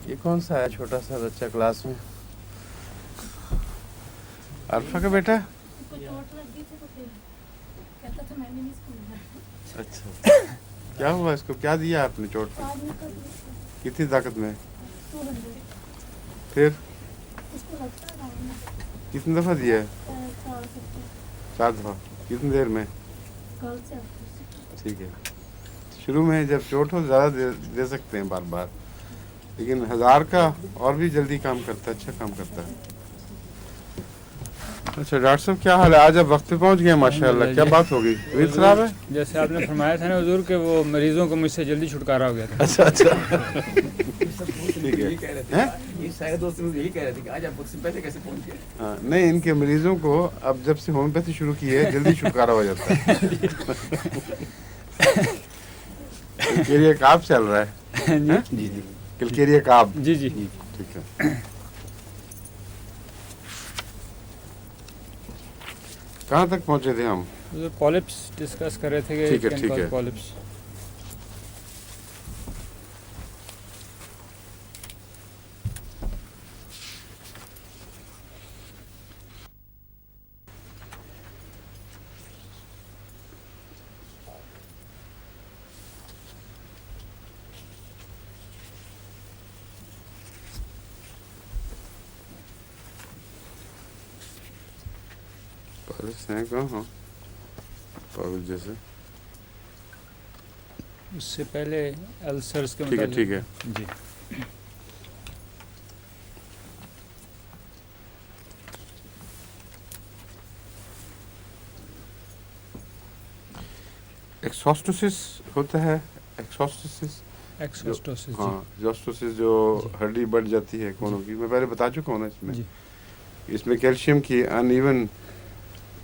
ये कौन सा है छोटा सा बच्चा क्लास में? अल्फा का बेटा? अच्छा, क्या हुआ इसको? क्या दिया आपने चोट पे? कितनी ताकत में? फिर कितनी दफा दिया है? 4 दफा। कितनी देर में? ठीक है। शुरू में जब चोट हो ज़्यादा दे सकते हैं बार बार, लेकिन 1000 का और भी जल्दी काम करता है, अच्छा काम करता है। अच्छा डॉक्टर साहब क्या हाल है? आज आप वक्त पे पहुंच गए माशाल्लाह। क्या बात हो गई? तबीयत खराब है? जैसे आपने फरमाया था ना हुजूर के वो मरीजों को मुझसे जल्दी छुटकारा हो गया था। अच्छा अच्छा ठीक है। ये सारे दोस्त मुझे यही कह रहे थे कि आज आप मुझसे पहले कैसे पहुंच गए? हाँ, नहीं इनके मरीजों को अब जब से होम्योपैथी शुरू की है जल्दी छुटकारा हो जाता है। किलकेरिया काब चल रहा है? जी जी किलकेरिया काब? जी जी ठीक है। कहाँ तक पहुँचे थे हम? पॉलिप्स डिस्कस कर रहे थे ठीक है, कि ठीक है। पॉलिप्स। हैं कहाँ? पागल जैसे। उससे पहले अल्सर्स के ठीक है, ठीक है। जी एक्सॉस्टोसिस होता है? एक्सॉस्टोसिस? एक्सोस्टोसिस। हाँ, एक्सॉस्टोसिस जो हड्डी बढ़ जाती है कोनों की, मैं पहले बता चुका हूँ ना इसमें। जी इसमें कैल्शियम की अनइवन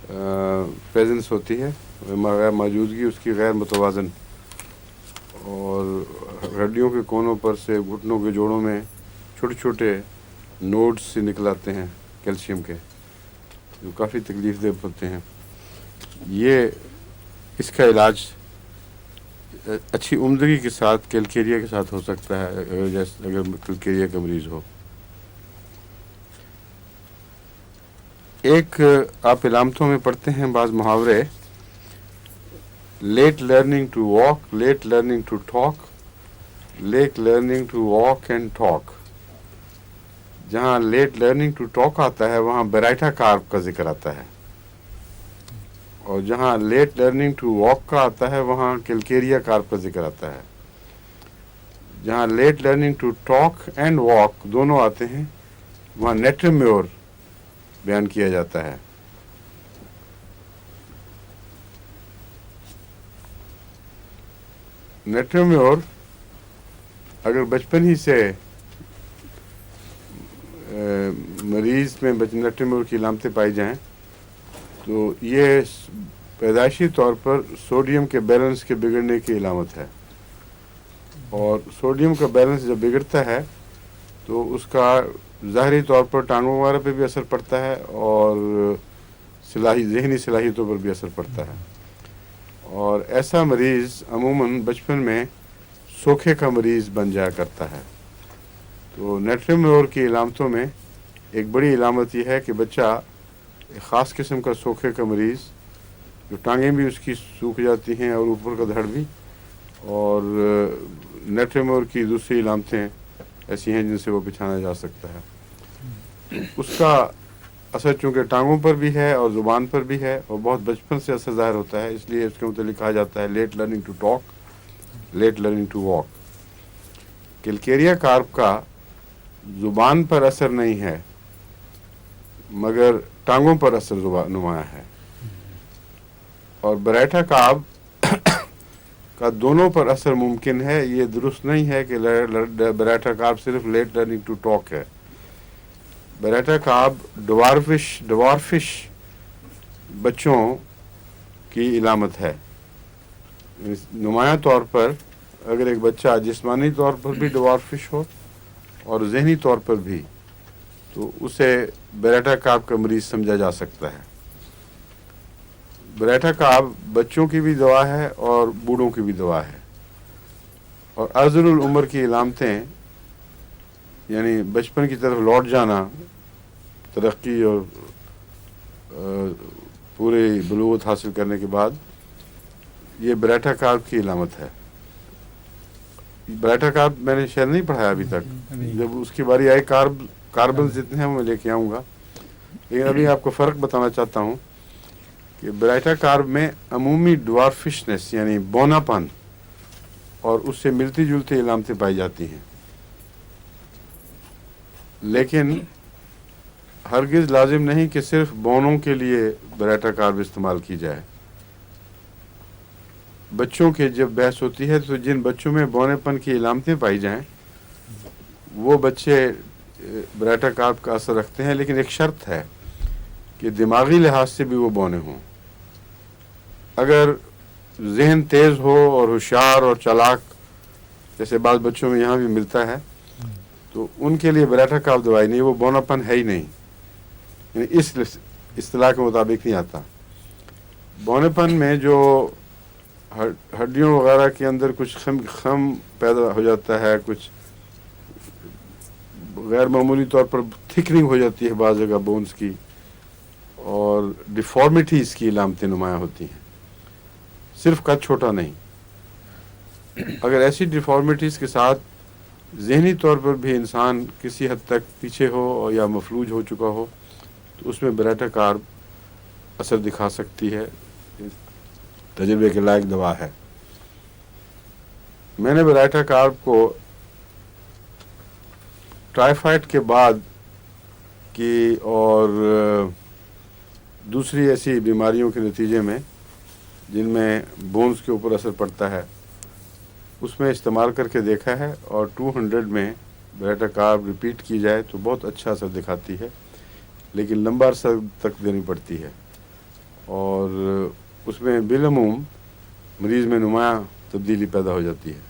प्रेजेंस होती है, मौजूदगी उसकी गैर मुतवाज़न, और हड्डियों के कोनों पर से घुटनों के जोड़ों में छोटे छोटे नोड्स से निकल आते हैं कैल्शियम के, जो काफ़ी तकलीफ़देह होते हैं। ये इसका इलाज अच्छी उम्दगी के साथ कैलकेरिया के साथ हो सकता है, अगर कैलकेरिया का मरीज़ हो। एक आप इलामतों में पढ़ते हैं बाज़ मुहावरे, late learning to walk, late learning to talk, late learning to walk and talk. जहाँ लेट लर्निंग टू टॉक आता है वहाँ बेराइटा कार्ब का जिक्र आता है, और जहाँ लेट लर्निंग टू वॉक का आता है वहाँ कैलकेरिया कार्ब का जिक्र आता है। जहाँ late learning to talk and walk दोनों आते हैं वहाँ नेट्रम्योर बयान किया जाता है। नेट्रम्योर अगर बचपन ही से मरीज में नेट्रम्योर की इलामतें पाई जाएं तो ये पैदाइशी तौर पर सोडियम के बैलेंस के बिगड़ने की इलामत है, और सोडियम का बैलेंस जब बिगड़ता है तो उसका ज़ाहरी तौर पर टांगों वगैरह पे भी असर पड़ता है और जहनी सलाहियतों पर भी असर पड़ता है। और ऐसा मरीज़ अमूमन बचपन में सोखे का मरीज़ बन जाया करता है। तो नेट्रम्योर की इलामतों में एक बड़ी इलामत यह है कि बच्चा एक ख़ास किस्म का सोखे का मरीज़, जो टांगें भी उसकी सूख जाती हैं और ऊपर का धड़ भी, और नेट्रम्योर की दूसरी इलामतें ऐसी हैं जिनसे वो पहचाना जा सकता है। उसका असर चूँकि टांगों पर भी है और ज़ुबान पर भी है और बहुत बचपन से असर ज़ाहिर होता है, इसलिए इसके मुतालिक कहा जाता है late learning to talk, late learning to walk. Calcarea carb का ज़ुबान पर असर नहीं है मगर टांगों पर असर नुमाया है, और बेराइटा कार्ब का दोनों पर असर मुमकिन है। ये दुरुस्त नहीं है कि बेराइटा कार्ब सिर्फ लेट लर्निंग टू टॉक है। बेराइटा कार्ब डवार्फिश बच्चों की इलामत है। नुमाया तौर पर अगर एक बच्चा जिस्मानी तौर पर भी डवार्फिश हो और जहनी तौर पर भी, तो उसे बेराइटा कार्ब का मरीज़ समझा जा सकता है। बरैठा काब बच्चों की भी दवा है और बूढ़ों की भी दवा है। और अर्जुल उम्र की इलामतें यानी बचपन की तरफ लौट जाना, तरक्की और पूरे बलूगत हासिल करने के बाद, ये बरैठा काब की इलामत है। बरैठा काब मैंने शायद नहीं पढ़ाया अभी तक, जब उसकी बारी आई कार्बन जितने हैं मैं लेके आऊँगा। लेकिन अभी आपको फ़र्क बताना चाहता हूँ कि बरैठा कार्ब में अमूमी ड्वार्फिशनेस यानी बौनापन और उससे मिलती जुलती इलामतें पाई जाती हैं, लेकिन हरगिज़ लाजिम नहीं कि सिर्फ बौनों के लिए बरैठा कार्ब इस्तेमाल की जाए। बच्चों के जब बहस होती है तो जिन बच्चों में बौनेपन की इलामतें पाई जाएं वो बच्चे बरैठा कार्ब का असर रखते हैं, लेकिन एक शर्त है कि दिमागी लिहाज से भी वो बौने हों। अगर जहन तेज़ हो और होशियार और चालाक, जैसे बाद बच्चों में यहाँ भी मिलता है, तो उनके लिए बरैठा काब दवाई नहीं, वो बौनापन है ही नहीं, यानी इस इस्तिलाह के मुताबिक नहीं आता। बौनेपन में जो हड्डियों वगैरह के अंदर कुछ खम पैदा हो जाता है, कुछ गैर मामूली तौर पर थिकनिंग हो जाती है बाज़ जगह बोन्स की, और डिफॉर्मिटीज़ की इलामतें नुमायाँ होती हैं, सिर्फ कद छोटा नहीं। अगर ऐसी डिफॉर्मिटीज़ के साथ ज़हनी तौर पर भी इंसान किसी हद तक पीछे हो या मफलूज हो चुका हो, तो उसमें बरैठा कार्ब असर दिखा सकती है, तजुर्बे के लायक दवा है। मैंने बरैठा कार्ब को टाइफाइड के बाद की और दूसरी ऐसी बीमारियों के नतीजे में जिनमें बोन्स के ऊपर असर पड़ता है, उसमें इस्तेमाल करके देखा है, और 200 में बरैठा कार्ब रिपीट की जाए तो बहुत अच्छा असर दिखाती है, लेकिन लंबा अरसा तक देनी पड़ती है, और उसमें बिलअमूम मरीज़ में नुमायाँ तब्दीली पैदा हो जाती है।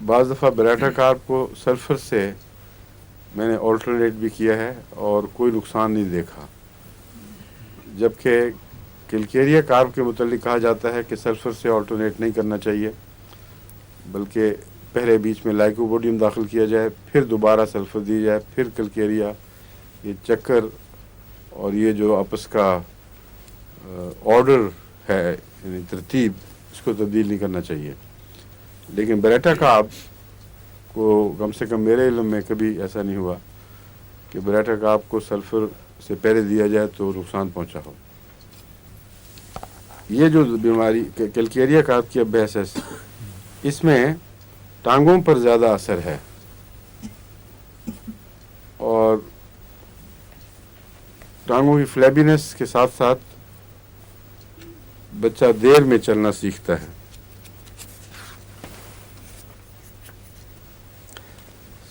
बाज़ दफ़ा बरैठा कार्ब को सल्फ़र से मैंने ऑल्टरनेट भी किया है और कोई नुकसान नहीं देखा, जबकि किलकेरिया कार्ब के मुतालिक कहा जाता है कि सल्फ़र से ऑल्टरनेट नहीं करना चाहिए, बल्कि पहले बीच में लाइकोपोडियम दाखिल किया जाए, फिर दोबारा सल्फ़र दी जाए, फिर किलकेरिया। ये चक्कर और ये जो आपस का ऑर्डर है, यानी तरतीब, इसको तब्दील नहीं करना चाहिए। लेकिन बरैठा कार्ब को कम से कम मेरे इल्म में कभी ऐसा नहीं हुआ कि बरैठा कार्ब को सल्फ़र से पहले दिया जाए तो नुकसान पहुंचा हो। ये जो बीमारी किलकेरिया कार्ब की अब बहस है, इसमें टांगों पर ज़्यादा असर है और टांगों की फ्लैबीनेस के साथ साथ बच्चा देर में चलना सीखता है।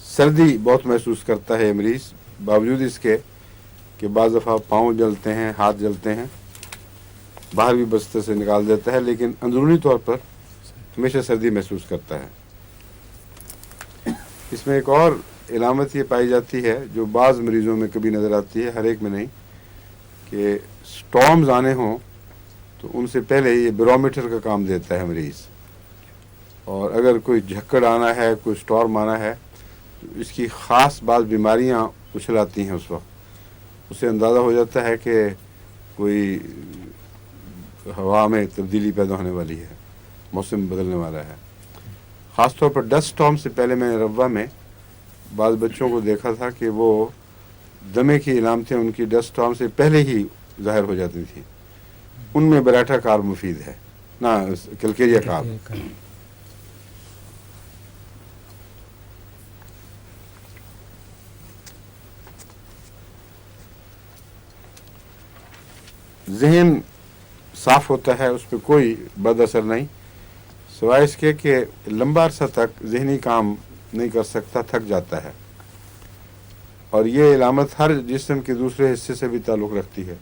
सर्दी बहुत महसूस करता है मरीज़, बावजूद इसके कि बाज़ दफ़ा पाँव जलते हैं, हाथ जलते हैं, बाहर भी बस्ते से निकाल देता है, लेकिन अंदरूनी तौर पर हमेशा सर्दी महसूस करता है। इसमें एक और इलामत ये पाई जाती है जो बाज़ मरीज़ों में कभी नज़र आती है, हर एक में नहीं, कि स्टॉर्म्स आने हों तो उनसे पहले ये बैरोमीटर का काम देता है मरीज़, और अगर कोई झक्कड़ आना है, कोई स्टॉर्म आना है, तो इसकी ख़ास बात बीमारियां उछल आती हैं, उस वक्त उससे अंदाज़ा हो जाता है कि कोई हवा में तब्दीली पैदा होने वाली है, मौसम बदलने वाला है। ख़ास तौर पर डस्ट स्टॉर्म से पहले मैंने रब्वा में बाज़ बच्चों को देखा था कि वो दमे की इलामतें उनकी डस्ट स्टॉर्म से पहले ही ज़ाहिर हो जाती थी। उनमें बरैठा कार्ब मुफीद है ना, किलकेरिया कार्ब। जहन साफ होता है, उस पर कोई बद असर नहीं, सिवाय इसके कि लंबा अरसा तक जहनी काम नहीं कर सकता, थक जाता है, और ये इलामत हर जिस्म के दूसरे हिस्से से भी ताल्लुक़ रखती है,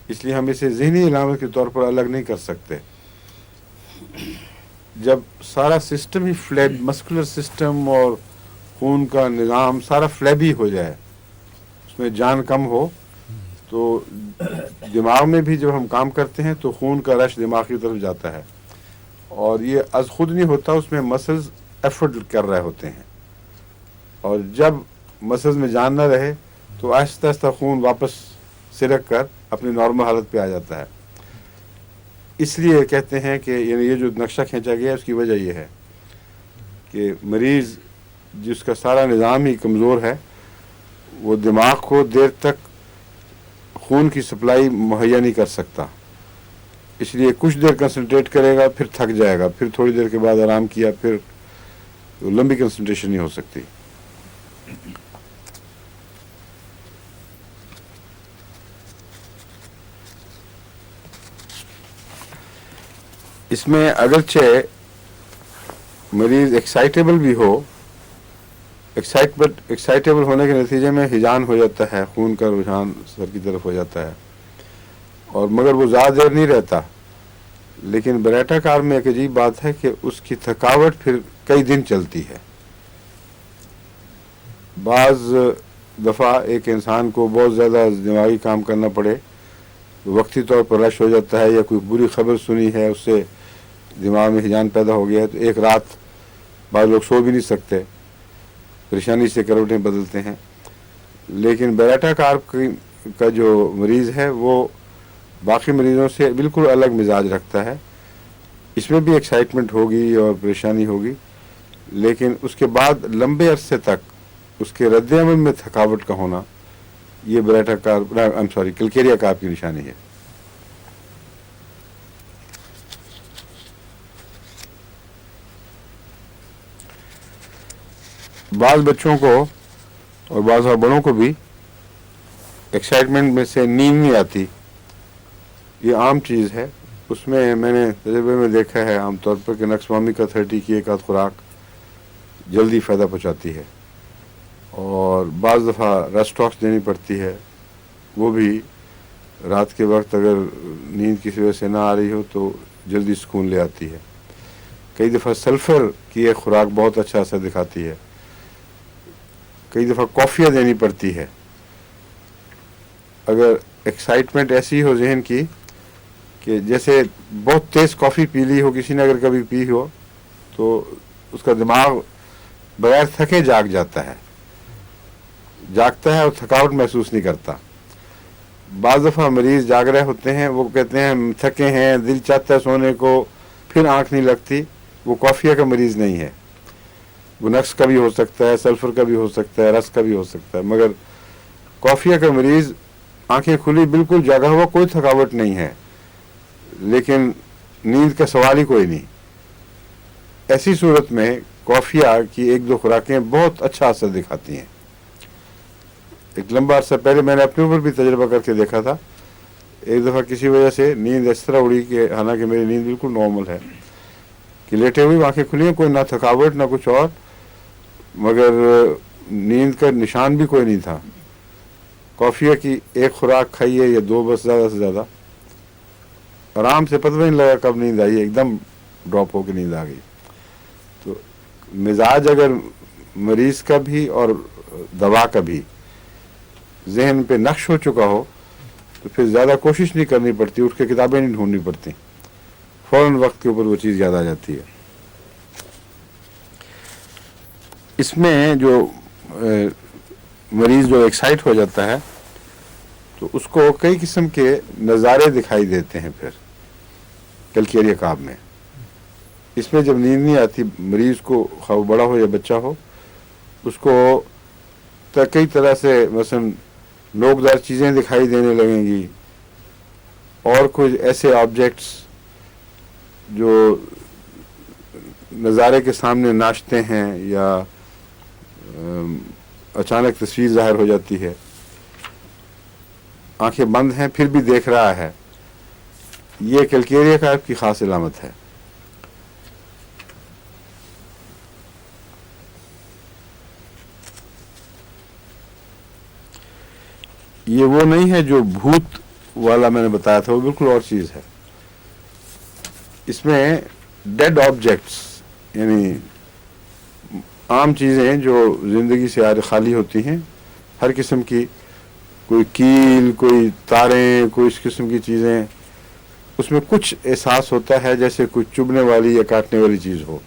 इसलिए हम इसे जहनी इलामत के तौर पर अलग नहीं कर सकते। जब सारा सिस्टम ही फ्लैब, मस्कुलर सिस्टम और खून का निज़ाम सारा फ्लैबी हो जाए, उसमें जान कम हो, तो تو دماغ میں بھی جب ہم کام کرتے ہیں تو خون کا رش دماغ کی طرف جاتا ہے اور یہ از خود نہیں ہوتا, اس میں مسلز ایفرٹ کر رہے ہوتے ہیں, اور جب مسلز میں جان نہ رہے تو آہستہ آہستہ خون واپس سرک کر اپنی نارمل حالت پہ آ جاتا ہے. اس لیے کہتے ہیں کہ یعنی یہ جو نقشہ کھینچا گیا ہے اس کی وجہ یہ ہے کہ مریض جس کا سارا نظام ہی کمزور ہے وہ دماغ کو دیر تک خون کی سپلائی مہیا نہیں کر سکتا, اس لیے کچھ دیر کنسنٹریٹ کرے گا پھر تھک جائے گا, پھر تھوڑی دیر کے بعد آرام کیا, پھر لمبی کنسنٹریشن نہیں ہو سکتی. اس میں اگرچہ مریض ایکسائٹیبل بھی ہو, ایکسائٹیبل ہونے کے نتیجے میں ہجان ہو جاتا ہے, خون کا رجحان سر کی طرف ہو جاتا ہے, اور مگر وہ زیادہ دیر نہیں رہتا. لیکن بریٹا کار میں ایک عجیب بات ہے کہ اس کی تھکاوٹ پھر کئی دن چلتی ہے. بعض دفعہ ایک انسان کو بہت زیادہ دماغی کام کرنا پڑے, وقتی طور پر رش ہو جاتا ہے یا کوئی بری خبر سنی ہے اس سے دماغ میں ہجان پیدا ہو گیا ہے, تو ایک رات بعض لوگ سو بھی نہیں سکتے, پریشانی سے کروٹیں بدلتے ہیں. لیکن بیراٹا کار کا جو مریض ہے وہ باقی مریضوں سے بالکل الگ مزاج رکھتا ہے. اس میں بھی ایکسائٹمنٹ ہوگی اور پریشانی ہوگی, لیکن اس کے بعد لمبے عرصے تک اس کے رد عمل میں تھکاوٹ کا ہونا یہ بیراٹا کار کلکیریا کار کی نشانی ہے. بعض بچوں کو اور بعض بڑوں کو بھی ایکسائٹمنٹ میں سے نیند نہیں آتی, یہ عام چیز ہے. اس میں نے تجربے میں دیکھا ہے عام طور پر کہ نقص کا 30 کی ایک آدھ خوراک جلدی فائدہ پہنچاتی ہے, اور بعض دفعہ ریسٹاکس دینی پڑتی ہے, وہ بھی رات کے وقت اگر نیند کسی وجہ سے نہ آ رہی ہو تو جلدی سکون لے آتی ہے. کئی دفعہ سلفر کی ایک خوراک بہت اچھا اثر دکھاتی ہے. کئی دفعہ کافیاں دینی پڑتی ہے. اگر ایکسائٹمنٹ ایسی ہو ذہن کی کہ جیسے بہت تیز کافی پی لی ہو کسی نے, اگر کبھی پی ہو تو اس کا دماغ بغیر تھکے جاگتا ہے اور تھکاوٹ محسوس نہیں کرتا. بعض دفعہ مریض جاگ رہے ہوتے ہیں, وہ کہتے ہیں ہم تھکے ہیں, دل چاہتا ہے سونے کو, پھر آنکھ نہیں لگتی. وہ کافیہ کا مریض نہیں ہے, وہ نقص کا بھی ہو سکتا ہے, سلفر کا بھی ہو سکتا ہے, رس کا بھی ہو سکتا ہے, مگر کافیہ کا مریض آنکھیں کھلی بالکل جاگا ہوا, کوئی تھکاوٹ نہیں ہے, لیکن نیند کا سوال ہی کوئی نہیں. ایسی صورت میں کافیہ کی ایک دو خوراکیں بہت اچھا اثر دکھاتی ہیں. ایک لمبا عرصہ پہلے میں نے اپنے اوپر بھی تجربہ کر کے دیکھا تھا. ایک دفعہ کسی وجہ سے نیند اس طرح اڑی کہ حالانکہ میری نیند بالکل نارمل ہے کہ لیٹے ہوئی آنکھیں کھلی ہیں, کوئی نہ تھکاوٹ نہ کچھ اور, مگر نیند کا نشان بھی کوئی نہیں تھا. کافیہ کی ایک خوراک کھائی ہے یا دو بس, زیادہ سے زیادہ, آرام سے پتہ نہیں لگا کب نیند آئی, ایک دم ڈراپ ہو کے نیند آ گئی. تو مزاج اگر مریض کا بھی اور دوا کا بھی ذہن پہ نقش ہو چکا ہو تو پھر زیادہ کوشش نہیں کرنی پڑتی, اٹھ کے کتابیں نہیں ڈھونڈنی پڑتی, فوراً وقت کے اوپر وہ چیز یاد آ جاتی ہے. اس میں جو مریض جو ایکسائٹ ہو جاتا ہے تو اس کو کئی قسم کے نظارے دکھائی دیتے ہیں. پھر کلکیریا کاب میں اس میں جب نیند نہیں آتی مریض کو, خواہ بڑا ہو یا بچہ ہو, اس کو کئی طرح سے مثلا نوکدار چیزیں دکھائی دینے لگیں گی, اور کچھ ایسے آبجیکٹس جو نظارے کے سامنے ناچتے ہیں یا اچانک تصویر ظاہر ہو جاتی ہے. آنکھیں بند ہیں پھر بھی دیکھ رہا ہے, یہ کلکیریا کاب کی خاص علامت ہے. یہ وہ نہیں ہے جو بھوت والا میں نے بتایا تھا, وہ بالکل اور چیز ہے. اس میں ڈیڈ آبجیکٹس یعنی عام چیزیں جو زندگی سے خالی ہوتی ہیں, ہر قسم کی कोई कील, कोई तारें, कोई इस किस्म की चीज़ें, उसमें कुछ एहसास होता है जैसे कुछ चुभने वाली या काटने वाली चीज़ हो,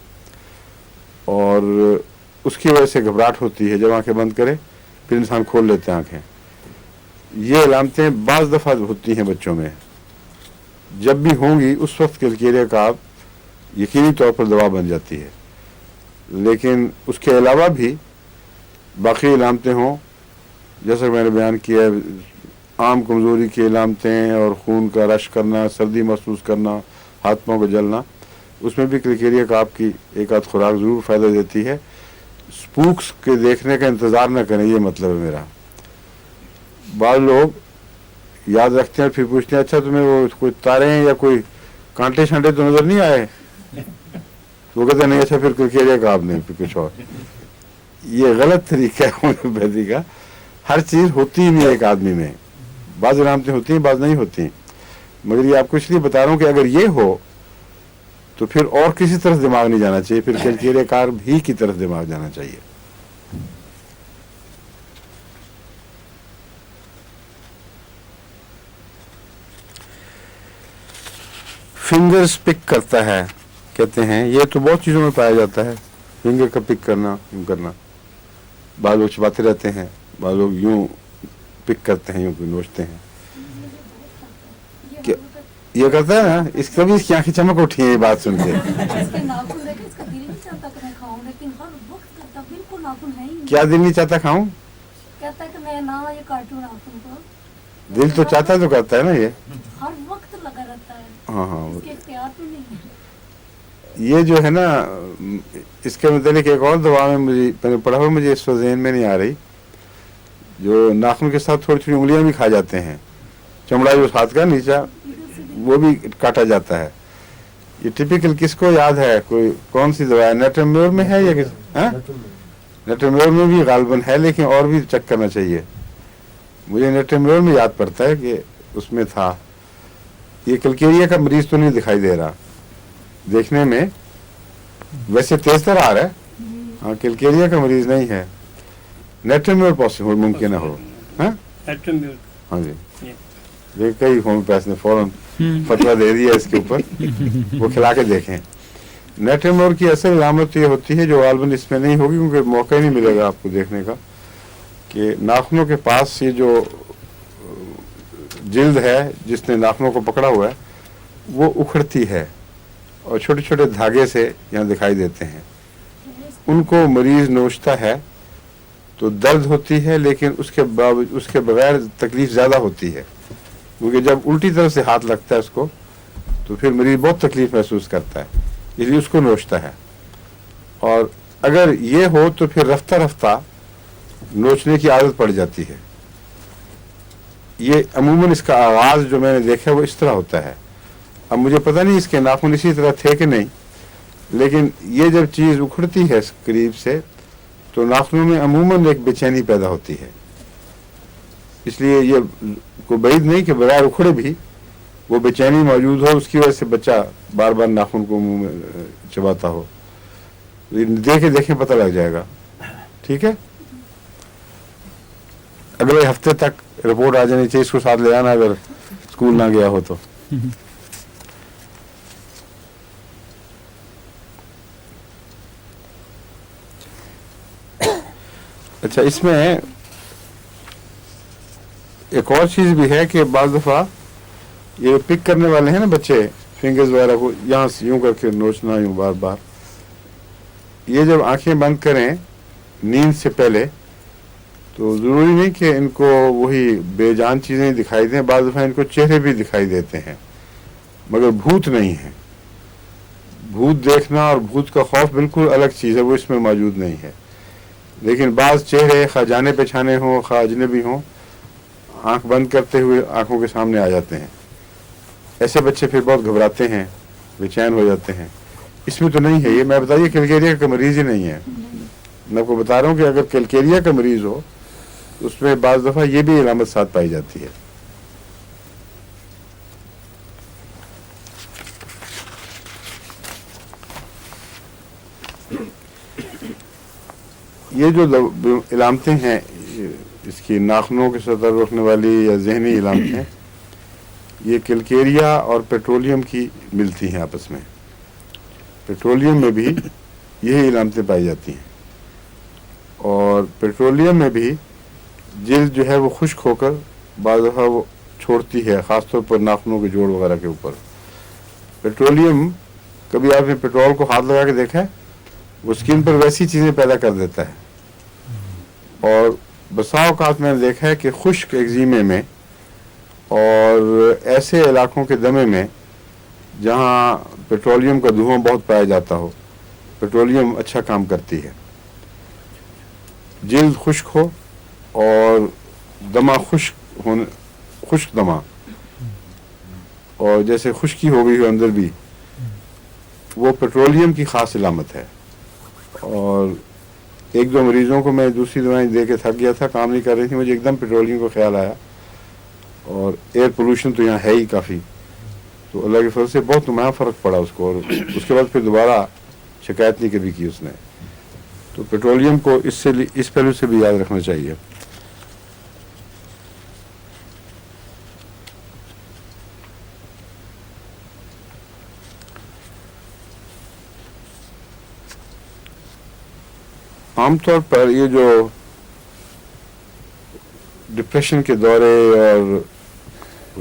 और उसकी वजह से घबराहट होती है। जब आंखें बंद करे फिर इंसान खोल लेते हैं आंखें। ये अलामतें बाज़ दफ़ा होती हैं बच्चों में। जब भी होंगी उस वक्त कैलकेरिया का आप यकीनी तौर पर दवा बन जाती है। लेकिन उसके अलावा भी बाकी अलामतें हों, जैसा कि मैंने बयान किया है, आम कमज़ोरी की अलामतें और खून का रश करना, सर्दी महसूस करना, हाथ पाँव को जलना, उसमें भी कैलकेरिया का आपकी एक आध खुराक ज़रूर फ़ायदा देती है। स्पूक्स के देखने का इंतज़ार न करें, ये मतलब है मेरा। बाद लोग याद रखते हैं फिर पूछते हैं अच्छा तुम्हें वो कोई तारे या कोई कांटे शांटे तो नज़र नहीं आए? तो वो कहते हैं नहीं, अच्छा फिर कैलकेरिया का आपने फिर कुछ और। ये गलत तरीका है होम्योपैथी का। हर चीज़ होती ही नहीं है एक आदमी में। बाज़ अलामतें होती हैं, बाज़ नहीं होती। मगर ये आपको इसलिए बता रहा हूँ कि अगर ये हो तो फिर और किसी तरफ दिमाग नहीं जाना चाहिए, फिर कैलकेरिया कार भी की तरफ दिमाग जाना चाहिए। फिंगर्स पिक करता है कहते हैं, ये तो बहुत चीज़ों में पाया जाता है। फिंगर का पिक करना, यूँ करना, बाद लोग चबाते रहते हैं, बाद लोग यूँ पिक करते हैं, यूँ नोचते हैं। क्या ये करता है ना? इसका भी इसकी आंखें चमक उठी है ये बात सुन के। इसके नाखून देखे, इसका दिल नहीं चाहता कि मैं खाऊं, लेकिन हर वक्त करता, बिल्कुल नाखून है ही नहीं। क्या दिल नहीं चाहता खाऊं? कहता है कि मैं ना ये काटूं नाखून को। दिल तो चाहता है तो करता है ना ये। हर वक्त लगा रहता है। हाँ हाँ, इसके इख्तियार में नहीं है। ये जो है ना, इसके मतलब एक और दवा में मुझे मैंने पढ़ा हुआ, मुझे इस वक्त ज़हन में नहीं आ रही, जो नाखून के साथ थोड़ी थोड़ी उंगलियां भी खा जाते हैं, चमड़ा जो हाथ का नीचा वो भी काटा जाता है। ये टिपिकल किसको याद है? कोई कौन सी दवा है? नेट्रोम्योर में है या किस? नेट्रोम्योर में भी गालबन है, लेकिन और भी चेक करना चाहिए। मुझे नेट्रोम्योर में याद पड़ता है कि उसमें था। ये कैलकेरिया का मरीज तो नहीं दिखाई दे रहा देखने में, वैसे तेज तर आ रहा है। हाँ, कैलकेरिया का मरीज नहीं है। नेट्रोम्योर पॉसिबल मुमकिन हो। हाँ हाँ जी, ये कई होम्योपैथ ने फौरन फतवा दे दिया इसके ऊपर, वो खिला के देखें। नेट्रोम्योर की असल अलामत ये होती है, जो गालबन इसमें नहीं होगी क्योंकि मौका ही नहीं मिलेगा आपको देखने का, कि नाखूनों के पास ये जो जिल्द है जिसने नाखूनों को पकड़ा हुआ है वो उखड़ती है और छोटे छोटे धागे से यहाँ दिखाई देते हैं। उनको मरीज नोचता है तो दर्द होती है, लेकिन उसके बगैर तकलीफ ज़्यादा होती है, क्योंकि जब उल्टी तरफ से हाथ लगता है उसको तो फिर मरीज बहुत तकलीफ महसूस करता है, इसलिए उसको नोचता है। और अगर ये हो तो फिर रफ्ता रफ्ता नोचने की आदत पड़ जाती है। ये अमूमन इसका आगाज़ जो मैंने देखा वो इस तरह होता है। अब मुझे पता नहीं इसके नाखून इसी तरह थे कि नहीं, लेकिन ये जब चीज़ उखड़ती है करीब से तो नाखूनों में अमूमन एक बेचैनी पैदा होती है। इसलिए ये कोई बैद नहीं कि बगैर उखड़े भी वो बेचैनी मौजूद हो, उसकी वजह से बच्चा बार बार नाखून को मुंह में चबाता हो। देखे देखें पता लग जाएगा। ठीक है, अगले हफ्ते तक रिपोर्ट आ जानी चाहिए, इसको साथ ले आना अगर स्कूल ना गया हो तो। अच्छा, इसमें एक और चीज़ भी है कि बाज़ दफ़ा ये पिक करने वाले हैं ना बच्चे, फिंगर्स वगैरह को यहाँ से यूँ करके नोचना, यूँ बार बार, ये जब आंखें बंद करें नींद से पहले तो ज़रूरी नहीं कि इनको वही बेजान चीज़ें दिखाई दें, बाज़ दफ़ा इनको चेहरे भी दिखाई देते हैं, मगर भूत नहीं है। भूत देखना और भूत का खौफ बिल्कुल अलग चीज़ है, वो इसमें मौजूद नहीं है। लेकिन बाज़ चेहरे खा जाने पहचाने हों, खा अजनबी हों, आंख बंद करते हुए आंखों के सामने आ जाते हैं। ऐसे बच्चे फिर बहुत घबराते हैं, बेचैन हो जाते हैं। इसमें तो नहीं है ये। मैं बताइए कैलकेरिया का मरीज ही नहीं है। मैं आपको बता रहा हूँ कि अगर कैलकेरिया का मरीज हो तो उसमें बाज़ दफ़ा ये भी अलामत साथ पाई जाती है। ये जो अलामतें हैं اس کی ناخنوں کے سطح روکنے والی یا ذہنی علامتیں یہ کلکیریا اور پیٹرولیم کی ملتی ہیں آپس میں. پیٹرولیم میں بھی یہی علامتیں پائی جاتی ہیں اور پیٹرولیم میں بھی جلد جو ہے وہ خشک ہو کر بعض دفعہ وہ چھوڑتی ہے، خاص طور پر ناخنوں کے جوڑ وغیرہ کے اوپر. پیٹرولیم کبھی آپ نے پیٹرول کو ہاتھ لگا کے دیکھا ہے؟ وہ اسکن پر ویسی چیزیں پیدا کر دیتا ہے. اور بسا اوقات میں نے دیکھا ہے کہ خشک ایگزیمے میں اور ایسے علاقوں کے دمے میں جہاں پیٹرولیم کا دھواں بہت پایا جاتا ہو، پیٹرولیم اچھا کام کرتی ہے. جلد خشک ہو اور دمہ خشک دمہ، اور جیسے خشکی ہو گئی ہو اندر بھی، وہ پیٹرولیم کی خاص علامت ہے. اور ایک دو مریضوں کو میں دوسری دوائیں دے کے تھک گیا تھا، کام نہیں کر رہی تھی، مجھے ایک دم پیٹرولیم کو خیال آیا. اور ایئر پولوشن تو یہاں ہے ہی کافی، تو اللہ کے فضل سے بہت نمایاں فرق پڑا اس کو، اور اس کے بعد پھر دوبارہ شکایت نہیں کبھی کی اس نے. تو پیٹرولیم کو اس پہلو سے بھی یاد رکھنا چاہیے. عام طور پر یہ جو ڈپریشن کے دورے اور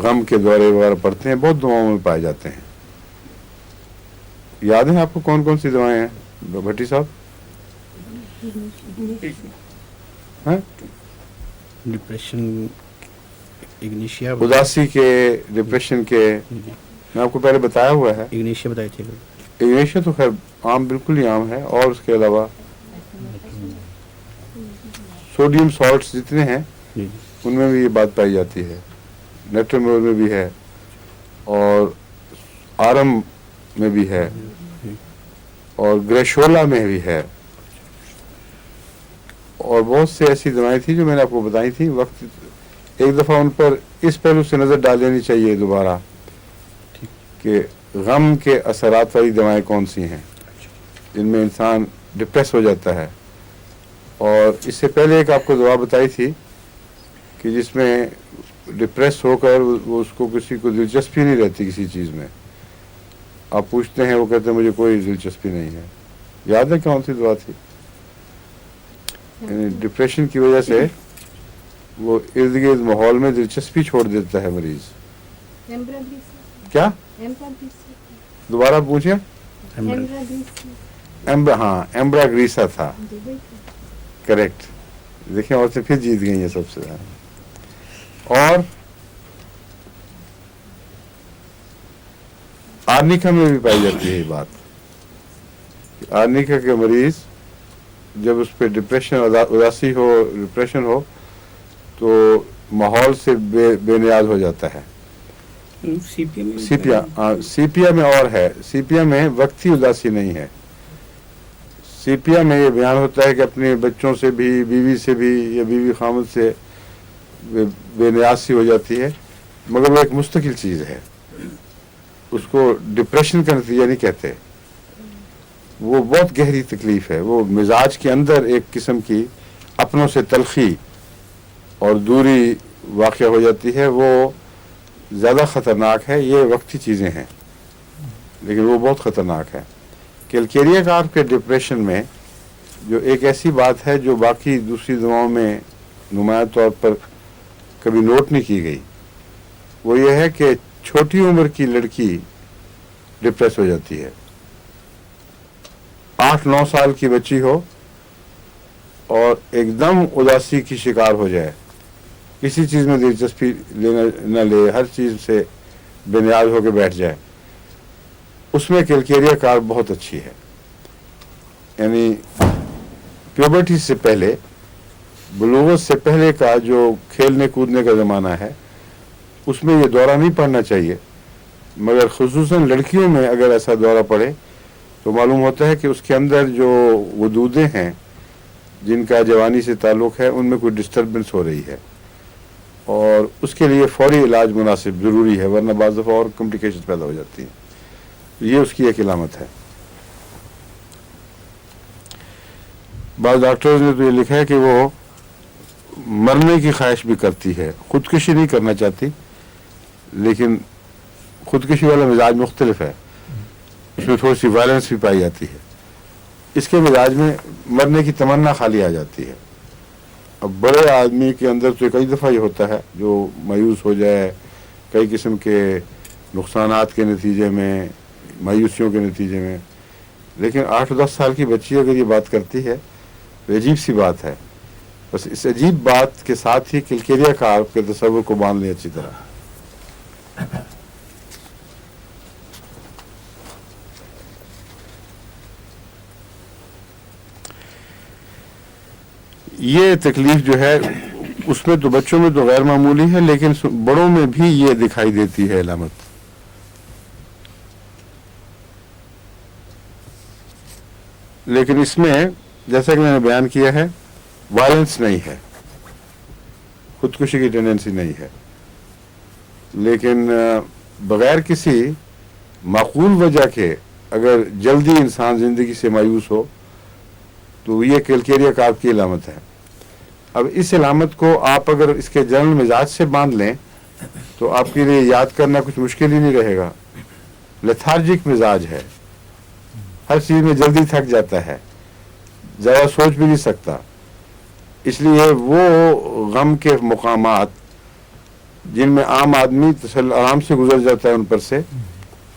غم کے دورے وغیرہ پڑتے ہیں بہت دواؤں میں پائے جاتے ہیں. یاد ہیں آپ کو کون کون سی دوائیں ہیں بھٹی صاحب؟ ڈپریشن، اگنیشیا، اداسی کے، ڈپریشن کے، میں آپ کو پہلے بتایا ہوا ہے. اگنیشیا بتائی تھی. اگنیشیا تو خیر عام، بالکل ہی عام ہے. اور اس کے علاوہ سوڈیم سالٹس جتنے ہیں ان میں بھی یہ بات پائی جاتی ہے. نیٹرمور میں بھی ہے اور آرم میں بھی ہے اور گریشولا میں بھی ہے. اور بہت سے ایسی دوائیں تھیں جو میں نے آپ کو بتائی تھیں. وقت ایک دفعہ ان پر اس پہلو سے نظر ڈال دینی چاہیے دوبارہ کہ غم کے اثرات والی دوائیں کون سی ہیں جن میں انسان ڈپریس ہو جاتا ہے. اور اس سے پہلے ایک آپ کو دوا بتائی تھی کہ جس میں ڈپریس ہو کر وہ اس کو کسی کو دلچسپی نہیں رہتی کسی چیز میں. آپ پوچھتے ہیں، وہ کہتے ہیں مجھے کوئی دلچسپی نہیں ہے. یاد ہے کون سی دوا تھی؟ یعنی ڈپریشن کی وجہ سے وہ ارد گرد ماحول میں دلچسپی چھوڑ دیتا ہے مریض. کیا دوبارہ پوچھیں؟ ایمبرا گریسا تھا، کریکٹ. دیکھیں عورتیں پھر جیت گئی ہیں سب سے زیادہ. اور آرنیکا میں بھی پائی جاتی ہے یہ بات. آرنیکا کے مریض جب اس پہ ڈپریشن، اداسی ہو، ڈپریشن ہو تو ماحول سے بے نیاز ہو جاتا ہے. سیپیا میں اور ہے. سیپیا میں وقتی اداسی نہیں ہے. سیپیا میں یہ بیان ہوتا ہے کہ اپنے بچوں سے بھی، بیوی سے بھی یا بیوی خامد سے بے نیاز سی ہو جاتی ہے، مگر وہ ایک مستقل چیز ہے. اس کو ڈپریشن کا نتیجہ نہیں کہتے. وہ بہت گہری تکلیف ہے. وہ مزاج کے اندر ایک قسم کی اپنوں سے تلخی اور دوری واقع ہو جاتی ہے. وہ زیادہ خطرناک ہے. یہ وقتی چیزیں ہیں لیکن وہ بہت خطرناک ہے. کیلکیریا کار کے ڈپریشن میں جو ایک ایسی بات ہے جو باقی دوسری دواؤں میں نمایاں طور پر کبھی نوٹ نہیں کی گئی، وہ یہ ہے کہ چھوٹی عمر کی لڑکی ڈپریس ہو جاتی ہے. 8-9 سال کی بچی ہو اور ایک دم اداسی کی شکار ہو جائے، کسی چیز میں دلچسپی نہ لے، ہر چیز سے بے نیاز ہو کے بیٹھ جائے، اس میں کیلکیریا کار بہت اچھی ہے. یعنی پیوبرٹی سے پہلے، بلوغت سے پہلے کا جو کھیلنے کودنے کا زمانہ ہے اس میں یہ دورہ نہیں پڑنا چاہیے، مگر خصوصاً لڑکیوں میں اگر ایسا دورہ پڑے تو معلوم ہوتا ہے کہ اس کے اندر جو غدودیں ہیں جن کا جوانی سے تعلق ہے ان میں کوئی ڈسٹربنس ہو رہی ہے، اور اس کے لیے فوری علاج مناسب ضروری ہے، ورنہ بعض دفعہ اور کمپلیکیشن پیدا ہو جاتی ہیں. یہ اس کی ایک علامت ہے. بعض ڈاکٹرز نے تو یہ لکھا ہے کہ وہ मरने की ख्वाहिश भी करती है, खुदकुशी नहीं करना चाहती, लेकिन खुदकुशी वाला मिजाज मुख्तलिफ है, उसमें थोड़ी सी वायलेंस भी पाई जाती है। इसके मिजाज में मरने की तमन्ना खाली आ जाती है। अब बड़े आदमी के अंदर तो कई दफ़ा ये होता है जो मायूस हो जाए कई किस्म के नुकसानात के नतीजे में, मायूसियों के नतीजे में, लेकिन 8-10 साल की बच्ची अगर ये बात करती है तो अजीब सी बात है। बस इस अजीब बात के साथ ही किलकेरिया कार के तस्वुर को बांध लें अच्छी तरह। ये तकलीफ जो है उसमें तो बच्चों में तो गैर मामूली है, लेकिन बड़ों में भी ये दिखाई देती है अलामत। लेकिन इसमें जैसा कि मैंने बयान किया है, वायलेंस नहीं है, खुदकुशी की टेंडेंसी नहीं है, लेकिन बगैर किसी माकूल वजह के अगर जल्दी इंसान ज़िंदगी से मायूस हो तो ये किलकेरिया कार की अलामत है। अब इस अलामत को आप अगर इसके जनरल मिजाज से बांध लें तो आपके लिए याद करना कुछ मुश्किल ही नहीं रहेगा। लेथार्जिक मिजाज है, हर चीज़ में जल्दी थक जाता है, ज़्यादा सोच भी नहीं सकता, इसलिए वो गम के मुकामात जिनमें आम आदमी आराम से गुजर जाता है उन पर से,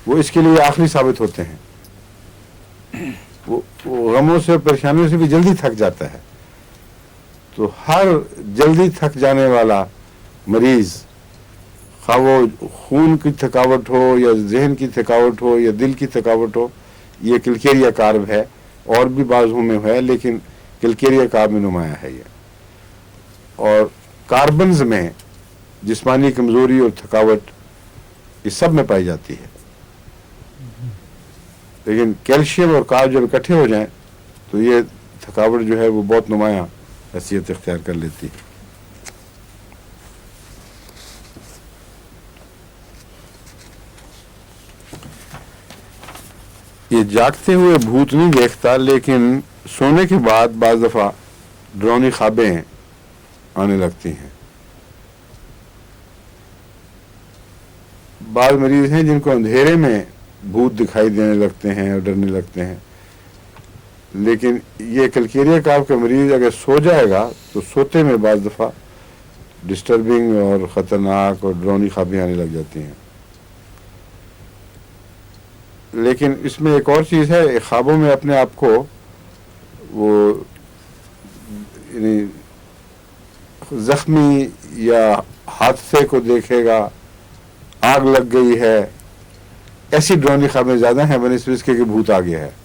वो इसके लिए आखिरी साबित होते हैं। वो गमों से परेशानियों से भी जल्दी थक जाता है। तो हर जल्दी थक जाने वाला मरीज, खा वो खून की थकावट हो या जहन की थकावट हो या दिल की थकावट हो, ये किलकेरिया कार्ब है। और भी बाजुओं में है, लेकिन किलकेरिया कार्ब में नुमाया है ये। और कार्बन्स में जिस्मानी कमजोरी और थकावट ये सब में पाई जाती है, लेकिन कैल्शियम और कार्ब जब इकट्ठे हो जाएं तो ये थकावट जो है वो बहुत नुमाया हैसियत इख्तियार कर लेती है। ये जागते हुए भूत नहीं देखता, लेकिन सोने के बाद बाज़ दफ़ा डरावनी ख्वाबें आने लगती हैं। बाज़ मरीज हैं जिनको अंधेरे में भूत दिखाई देने लगते हैं और डरने लगते हैं, लेकिन ये किलकेरिया कार्ब का मरीज अगर सो जाएगा तो सोते में बाज़ दफ़ा डिस्टर्बिंग और ख़तरनाक और डरावनी ख्वाबें आने लग जाती हैं। लेकिन इसमें एक और चीज़ है, ख्वाबों में अपने आप को वो जख्मी या हादसे को देखेगा, आग लग गई है, ऐसी डरावनी ख्वाबें ज़्यादा हैं बनिस्बत इसके कि भूत आ गया है।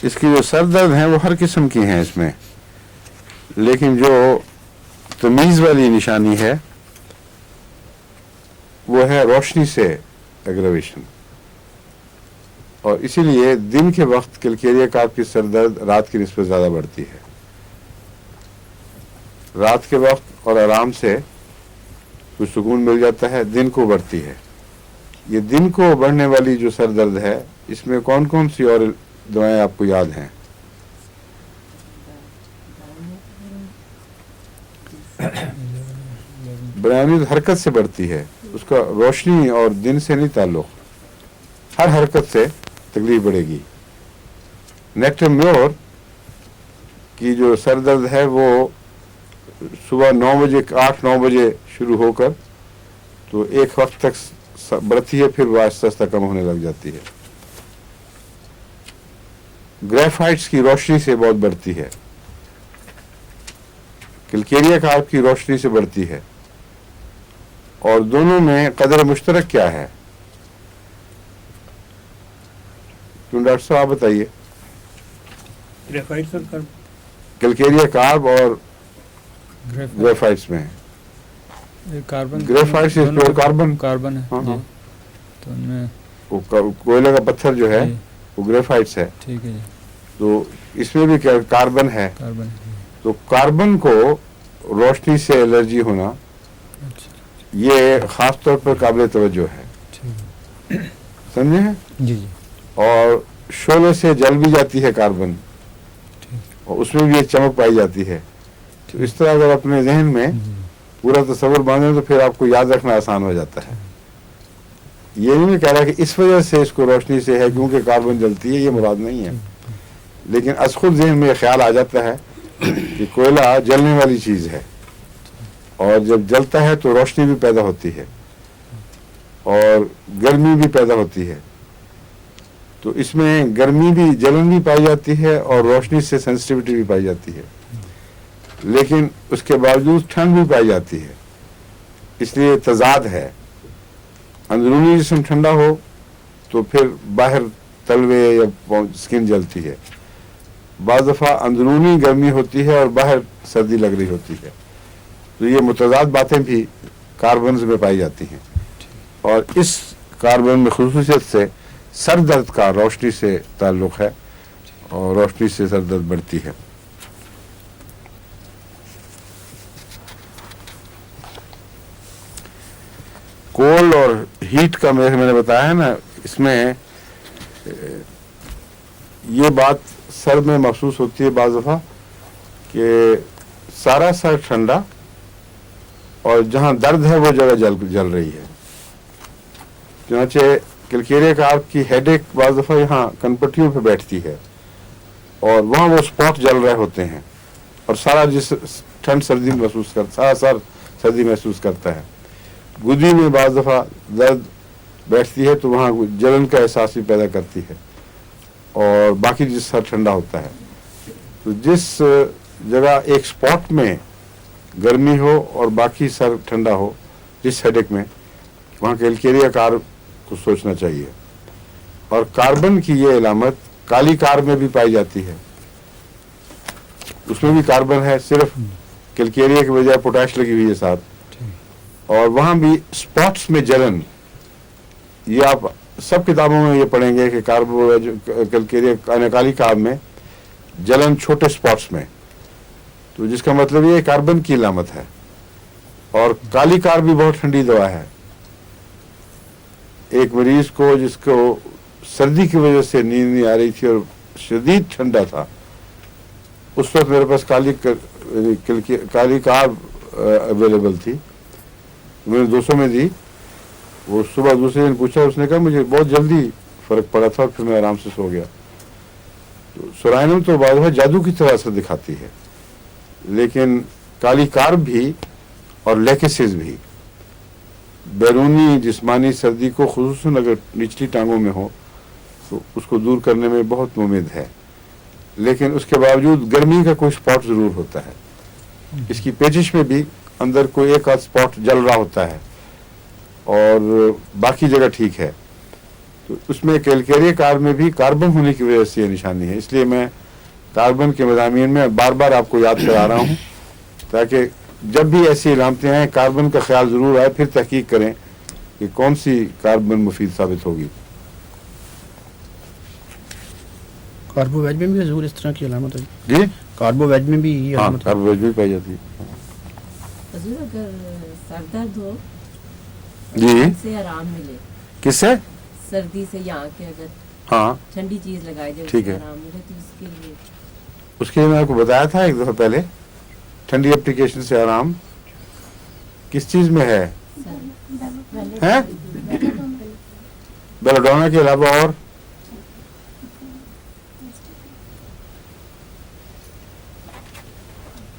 इसकी जो सर दर्द हैं वो हर किस्म की हैं इसमें, लेकिन जो तमीज़ वाली निशानी है वो है रोशनी से एग्रावेशन। और इसीलिए दिन के वक्त किलकेरिया कार्ब की सर दर्द रात की निस्बत ज़्यादा बढ़ती है। रात के वक्त और आराम से कुछ सुकून मिल जाता है, दिन को बढ़ती है। ये दिन को बढ़ने वाली जो सर दर्द है, इसमें कौन कौन सी और दवाएं आपको याद हैं? बयानी हरकत से बढ़ती है, उसका रोशनी और दिन से नहीं ताल्लुक, हर हरकत से तकलीफ बढ़ेगी। नेक्टम्योर की जो सर दर्द है वो सुबह 9 बजे 8-9 बजे शुरू होकर तो एक वक्त तक बढ़ती है, फिर वो आहिस्ता आहिस्ता कम होने लग जाती है। ग्रेफाइट्स की रोशनी से बहुत बढ़ती है, किलकेरिया कार्ब की रोशनी से बढ़ती है। और दोनों में कदर मुश्तरक क्या है? क्यों डॉक्टर साहब आप बताइए। ग्रेफाइट्स और कार्ब, किलकेरिया कार्ब और ग्रेफाइट्स में कार्बन, ग्रेफाइट्स कार्बन कार्बन है। हाँ, जी। हाँ। तो उनमें वो कोयले का पत्थर जो है जी, वो ग्रेफाइट्स है। ठीक है जी, तो इसमें भी कार्बन है। कार्बन है। तो कार्बन को रोशनी से एलर्जी होना अच्छा, ये ख़ास तौर पर काबिल तवज्जो है, समझे हैं। जी जी और शोले से जल भी जाती है कार्बन, और उसमें भी एक चमक पाई जाती है। तो इस तरह अगर अपने जहन में पूरा तस्वर बांधें तो फिर आपको याद रखना आसान हो जाता है। ये नहीं मैं कह रहा कि इस वजह से इसको रोशनी से है क्योंकि कार्बन जलती है, ये मुराद नहीं है, लेकिन अस खुद जहन में ख्याल आ जाता है कि कोयला जलने वाली चीज़ है, और जब जलता है तो रोशनी भी पैदा होती है और गर्मी भी पैदा होती है। तो इसमें गर्मी भी, जलन भी पाई जाती है और रोशनी से सेंसिटिविटी भी पाई जाती है, लेकिन उसके बावजूद ठंड भी पाई जाती है। इसलिए तजाद है, अंदरूनी जिस्म ठंडा हो तो फिर बाहर तलवे या स्किन जलती है, बाज़ दफ़ा अंदरूनी गर्मी होती है और बाहर सर्दी लग रही होती है। तो ये मुतज़ाद बातें भी कार्बन में पाई जाती हैं, और इस कार्बन में खुसूसियत से सर दर्द का रोशनी से ताल्लुक़ है, और रोशनी से सर दर्द बढ़ती है। कोल्ड और हीट का मैंने बताया है ना, इसमें ये बात सर में महसूस होती है बाज़ दफ़ा कि सारा सर ठंडा और जहाँ दर्द है वो जगह जल रही है। चुनांचे कैलकेरिया कार्ब की हेडेक बाज़ दफ़ा यहाँ कनपट्टियों पे बैठती है और वहाँ वो स्पॉट जल रहे होते हैं, और सारा जिस ठंड सर्दी महसूस कर, सारा सर सर्दी महसूस करता है। गुदी में बाज़ दफ़ा दर्द बैठती है तो वहाँ जलन का एहसास भी पैदा करती है, और बाकी जिस सर ठंडा होता है। तो जिस जगह एक स्पॉट में गर्मी हो और बाकी सर ठंडा हो, जिस हेडेक में, वहाँ कैलकेरिया कार्ब को सोचना चाहिए। और कार्बन की ये अलामत काली कार्ब में भी पाई जाती है, उसमें भी कार्बन है, सिर्फ कैलकेरिया की बजाय पोटाश लगी हुई है साथ, और वहाँ भी स्पॉट्स में जलन। ये आप सब किताबों में ये पढ़ेंगे कि कैलकेरिया काली कार्ब में जलन छोटे स्पॉट्स में, तो जिसका मतलब ये कार्बन की अलामत है। और काली कार्ब भी बहुत ठंडी दवा है। एक मरीज को जिसको सर्दी की वजह से नींद नहीं आ रही थी और शदीद ठंडा था, उस वक्त मेरे पास काली कार्ब अवेलेबल थी, मैंने 200 में दी। वो सुबह दूसरे दिन पूछा, उसने कहा मुझे बहुत जल्दी फर्क पड़ा था, फिर मैं आराम से सो गया। तो सोराइनम तो बाद में जादू की तरह असर दिखाती है, लेकिन काली कार्ब भी और लेकेसिस भी बैरूनी जिस्मानी सर्दी को, खुसूसन अगर निचली टांगों में हो, तो उसको दूर करने में बहुत मुमकिन है। लेकिन उसके बावजूद गर्मी का कोई स्पॉट ज़रूर होता है। इसकी पेचिश में भी अंदर कोई एक आध स्पॉट जल रहा होता है और बाकी जगह ठीक है। तो उसमें कैलकेरिया कार्ब में भी कार्बन होने की वजह से ये निशानी है। इसलिए मैं कार्बन के मज़ामीन में बार बार आपको याद करा रहा हूँ, ताकि जब भी ऐसी अलामतें आएँ कार्बन का ख्याल ज़रूर आए, फिर तहकीक करें कि कौन सी कार्बन मुफीद साबित होगी। कार्बोवेज में भी ज़रूर इस तरह की अलामत है जी, कार्बोवेज में भी ये हाँ, अलामत है। कार्बोवेज भी पाई जाती है। हुजूर, अगर सर दर्द हो जी, से आराम मिले, किससे? सर्दी से या के अगर हाँ, ठंडी चीज लगाई जाए ठीक उससे है। आराम मिले, तो इसके लिए उसके लिए मैं आपको बताया था एक दफ़ा पहले, ठंडी एप्लीकेशन से आराम किस चीज़ में है? हैं? बेलाडोना के अलावा और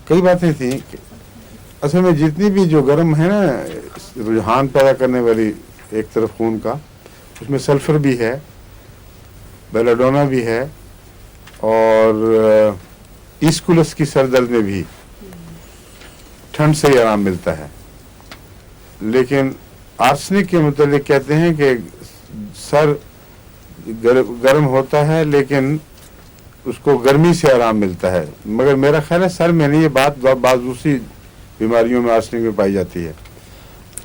कई बातें थी। असल में जितनी भी जो गर्म है ना, रुझान पैदा करने वाली एक तरफ खून का, उसमें सल्फर भी है, बेलाडोना भी है, और ईस्कुलस की सर दर्द में भी ठंड से ही आराम मिलता है। लेकिन आर्सेनिक के मुतालिक कहते हैं कि सर गर्म होता है लेकिन उसको गर्मी से आराम मिलता है, मगर मेरा ख्याल है सर में नहीं, ये बात दूसरी बीमारियों में आर्सेनिक में पाई जाती है।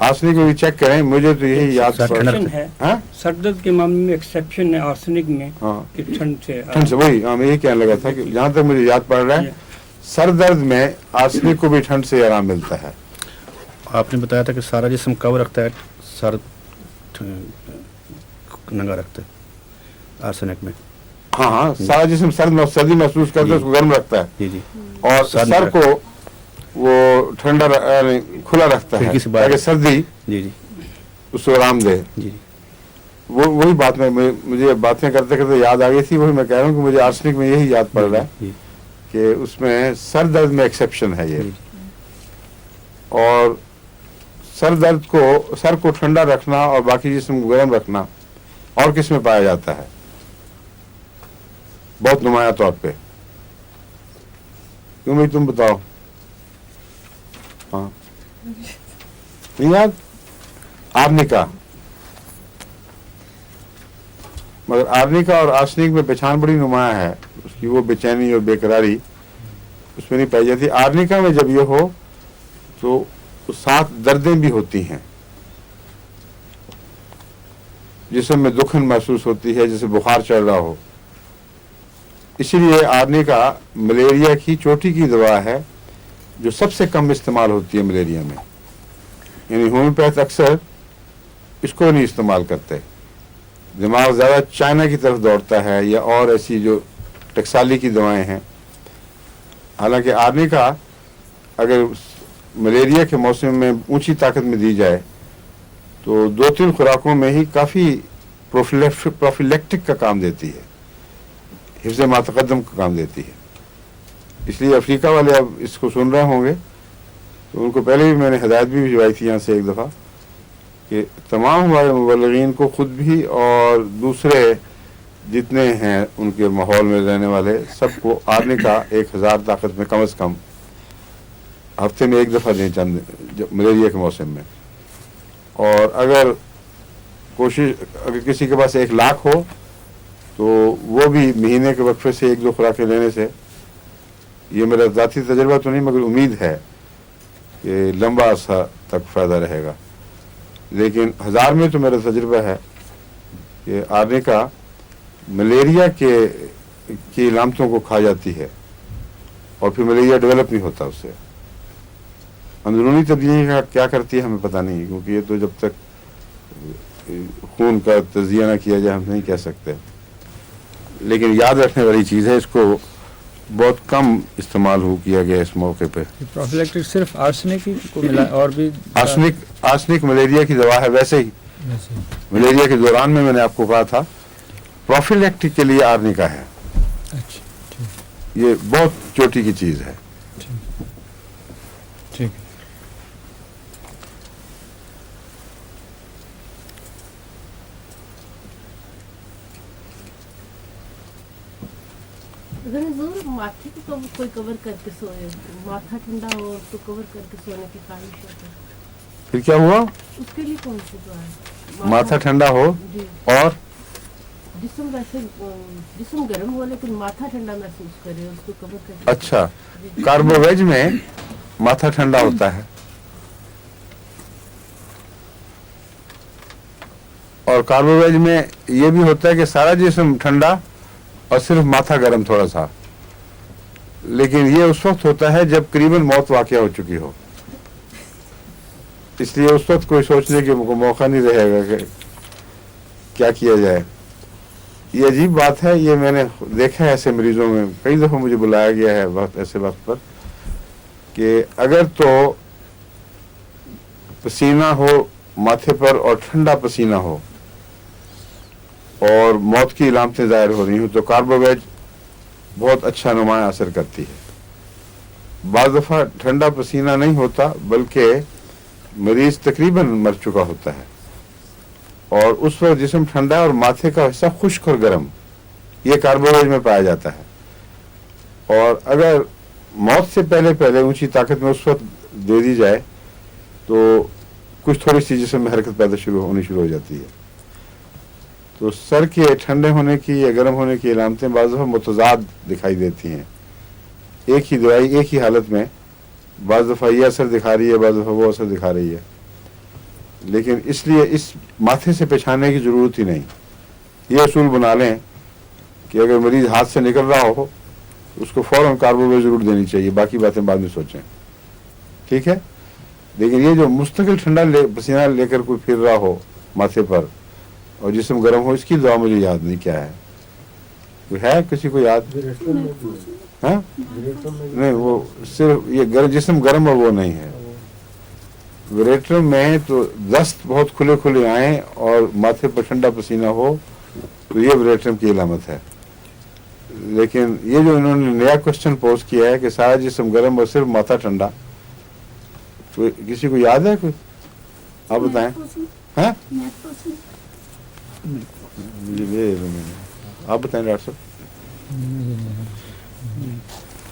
आर्सेनिक को भी चेक करें, मुझे तो यही याद एक्सेप्शन है। हाँ? सर दर्द के मामले में एक्सेप्शन है आर्सेनिक में, हाँ, कि ठंड से वही मैं यही कहने लगा था कि जहाँ तक मुझे याद पड़ रहा है, सर दर्द में आर्सेनिक को भी ठंड से आराम मिलता है। आपने बताया था कि सारा जिस्म कवर रखता है, सर नंगा रखता है आर्सेनिक में। हाँ हाँ, सारा जिस्म सर्दी महसूस करता है, उसको गर्म रखता है, जी जी। और सर सर को वो ठंडा खुला रखता है खिड़की से बाहर। ताकि सर्दी जी जी उसको आराम दे। जी वही बात मुझे बातें करते करते याद आ गई थी, वही मैं कह रहा हूँ कि मुझे आर्सेनिक में यही याद पड़ रहा है जी कि उसमें सर दर्द में एक्सेप्शन है ये। जी। और सर को ठंडा रखना और बाकी जिस्म को गर्म रखना और किस में पाया जाता है बहुत नुमाया तौर पे? क्यों भाई तुम बताओ? हाँ नहीं याद? आर्निका, मगर आर्निका और आर्सेनिक में पहचान बड़ी नुमाया है, उसकी वो बेचैनी और बेकरारी उसमें नहीं पाई जाती। आर्निका में जब ये हो तो साथ दर्दें भी होती हैं, जिसम में दुखन महसूस होती है, जैसे बुखार चढ़ रहा हो। इसीलिए आर्निका मलेरिया की चोटी की दवा है जो सबसे कम इस्तेमाल होती है मलेरिया में, यानी होम्योपैथ अक्सर इसको नहीं इस्तेमाल करते। दिमाग ज़्यादा चाइना की तरफ दौड़ता है या और ऐसी जो टकसाली की दवाएं हैं। हालांकि आर्निका अगर मलेरिया के मौसम में ऊंची ताकत में दी जाए तो 2-3 खुराकों में ही काफ़ी प्रोफिलेक्टिक का काम देती है, हिफ्ज़ मातक़द्दम का काम देती है। इसलिए अफ्रीका वाले अब इसको सुन रहे होंगे तो उनको पहले भी मैंने हिदायत भी भिजवाई थी यहाँ से एक दफ़ा कि तमाम हमारे मुबल्लिगीन को खुद भी और दूसरे जितने हैं उनके माहौल में रहने वाले सबको आर्निका 1000 ताकत में कम से कम हफ्ते में एक दफ़ा दें चंद मलेरिया के मौसम में। और अगर किसी के पास 1 लाख हो तो वो भी महीने के वक्फे से 1-2 खुराकें लेने से, ये मेरा ज़ाती तजर्बा तो नहीं मगर उम्मीद है कि लंबा अरसा तक फ़ायदा रहेगा। लेकिन 1000 में तो मेरा तजर्बा है कि आर्निका मलेरिया की अलामतों को खा जाती है और फिर मलेरिया डेवलप नहीं होता उससे। अंदरूनी तब्दीली का क्या करती है हमें पता नहीं, क्योंकि ये तो जब तक खून का तजिया ना किया जाए हम नहीं कह सकते। लेकिन याद रखने वाली चीज़ है, इसको बहुत कम इस्तेमाल किया गया इस मौके पे। प्रोफिलैक्टिक सिर्फ आर्सेनिक ही को मिला और भी आर्सेनिक मलेरिया की दवा है, वैसे ही मलेरिया के दौरान में मैंने आपको कहा था प्रोफिलैक्टिक के लिए आर्निका है। अच्छा ठीक ये बहुत चोटी की चीज़ है। ठीक। अगर ज़रूर माथे को कोई कवर करके सोए, माथा ठंडा हो तो कवर करके सोने की ख्वाहिश होती है, फिर क्या हुआ? उसके लिए कौन सी दुआ है? माथा ठंडा हो जी, और जिस्म वैसे जिस्म गर्म हो लेकिन माथा ठंडा महसूस करे, उसको कवर करके। अच्छा, कार्बोवेज में माथा ठंडा होता है और कार्बोवेज में ये भी होता है कि सारा जिस्म ठंडा और सिर्फ माथा गर्म थोड़ा सा। लेकिन ये उस वक्त होता है जब करीबन मौत वाक़या हो चुकी हो, इसलिए उस वक्त कोई सोचने के मौका नहीं रहेगा कि क्या किया जाए। ये अजीब बात है, ये मैंने देखा है ऐसे मरीजों में, कई दफ़ा मुझे बुलाया गया है वक्त ऐसे वक्त पर कि अगर तो पसीना हो माथे पर और ठंडा पसीना हो और मौत की इलामतें ज़ाहिर हो रही हूँ तो कार्बोवेज बहुत अच्छा नुमाया असर करती है। बाज़ दफ़ा ठंडा पसीना नहीं होता बल्कि मरीज़ तकरीबन मर चुका होता है और उस वक्त जिस्म ठंडा और माथे का हिस्सा खुश्क और गर्म, ये कार्बोवेज में पाया जाता है। और अगर मौत से पहले पहले ऊंची ताकत में उस वक्त दे दी जाए तो कुछ थोड़ी सी जिस्म में हरकत पैदा होनी शुरू हो जाती है। तो सर के ठंडे होने की या गर्म होने की अलामतें बाज़ दफ़ा मुतज़ाद दिखाई देती हैं। एक ही दवाई एक ही हालत में बाज़ दफ़ा ये असर दिखा रही है, बाज़ दफ़ा वो असर दिखा रही है। लेकिन इसलिए इस माथे से पहचानने की ज़रूरत ही नहीं। ये असूल बना लें कि अगर मरीज़ हाथ से निकल रहा हो उसको फ़ौरन कार्बोवेज ज़रूर देनी चाहिए, बाकी बातें बाद में सोचें। ठीक है, लेकिन ये जो मुस्तकिल ठंडा पसीना लेकर कोई फिर रहा हो माथे पर और जिस्म गर्म हो, इसकी दवा मुझे याद नहीं क्या है, कोई है किसी को याद? हाँ नहीं, वो सिर्फ ये जिस्म गर्म और वो नहीं है। विरेट्रम में तो दस्त बहुत खुले खुले आए और माथे पर ठंडा पसीना हो तो ये विरेट्रम की अलामत है। लेकिन ये जो इन्होंने नया क्वेश्चन पोज किया है कि सारा जिस्म गर्म और सिर्फ माथा ठंडा, तो किसी को याद है कोई? आप बताएं। हाँ आप बताएं डॉक्टर साहब,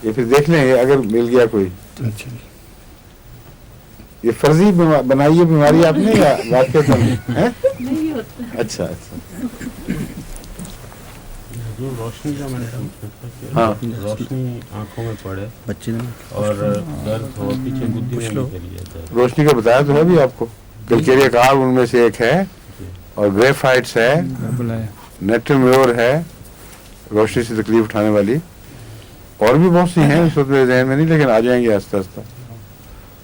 ये फिर देख लेंगे अगर मिल गया कोई। ये फर्जी बनाई है बीमारी आपने या वाकई है? नहीं होता। अच्छा अच्छा। रोशनी का मैंने पूछा, हाँ रोशनी आंखों में पड़े बच्चे ने और दर्द हो पीछे बुद्धि में निकल जाता है। रोशनी का बताया तो है भी आपको, कलकेरिया कार्ब उनमें से एक है और ग्रेफाइट्स है, नेट्रम्योर है रोशनी से तकलीफ उठाने वाली, और भी बहुत सी हैं इस वक्त मेरे जहन में नहीं, लेकिन आ जाएंगे आस्ता आस्ता।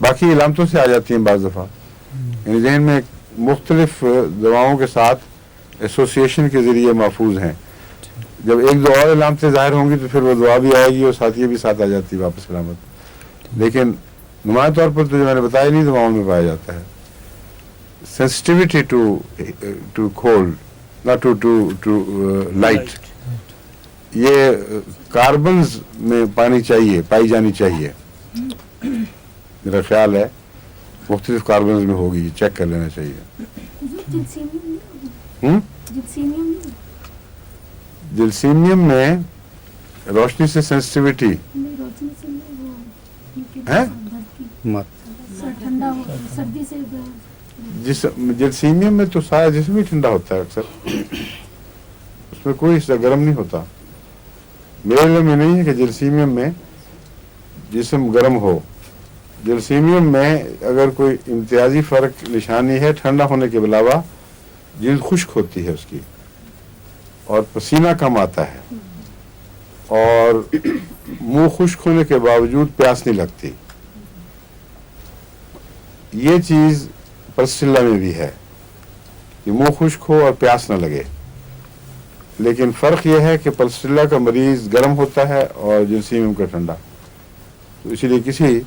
बाकी इलामतों से आ जाती हैं बाज़ दफ़ा, यानी जहन में मुख्तलिफ दवाओं के साथ एसोसिएशन के ज़रिए महफूज हैं। जब एक दो और इलामतें ज़ाहिर होंगी तो फिर वो दुआ भी आएगी और साथ ये भी साथ आ जाती है वापस इलामत। लेकिन नुमाया तौर पर तो जो मैंने बताया नहीं दवाओं में पाया जाता है। Sensitivity to cold, not to light, ये कार्बन्स में पाई जानी चाहिए, मेरा ख्याल है मुख्तलिफ कार्बन्स में होगी, ये चेक कर लेना चाहिए। जिल्सीनियम में रोशनी से सेंसिटिविटी है, ठंडा हो सर्दी से जिल्सीनियम में तो सारा जिस्म ही ठंडा होता है अक्सर, उसमें कोई हिस्सा गर्म नहीं होता। मेरे इल्म में नहीं है कि जिल्सीनियम में जिस्म गर्म हो। जिल्सीनियम में अगर कोई इम्तियाजी फ़र्क निशानी है, ठंडा होने के अलावा जिल्द खुश्क होती है उसकी और पसीना कम आता है और मुंह खुश्क होने के बावजूद प्यास नहीं लगती। ये चीज़ पल्स्टिला में भी है कि मुंह खुश्क हो और प्यास न लगे, लेकिन फ़र्क यह है कि पल्स्टिला का मरीज़ गर्म होता है और जिल्सीनियम का ठंडा, तो इसीलिए किसी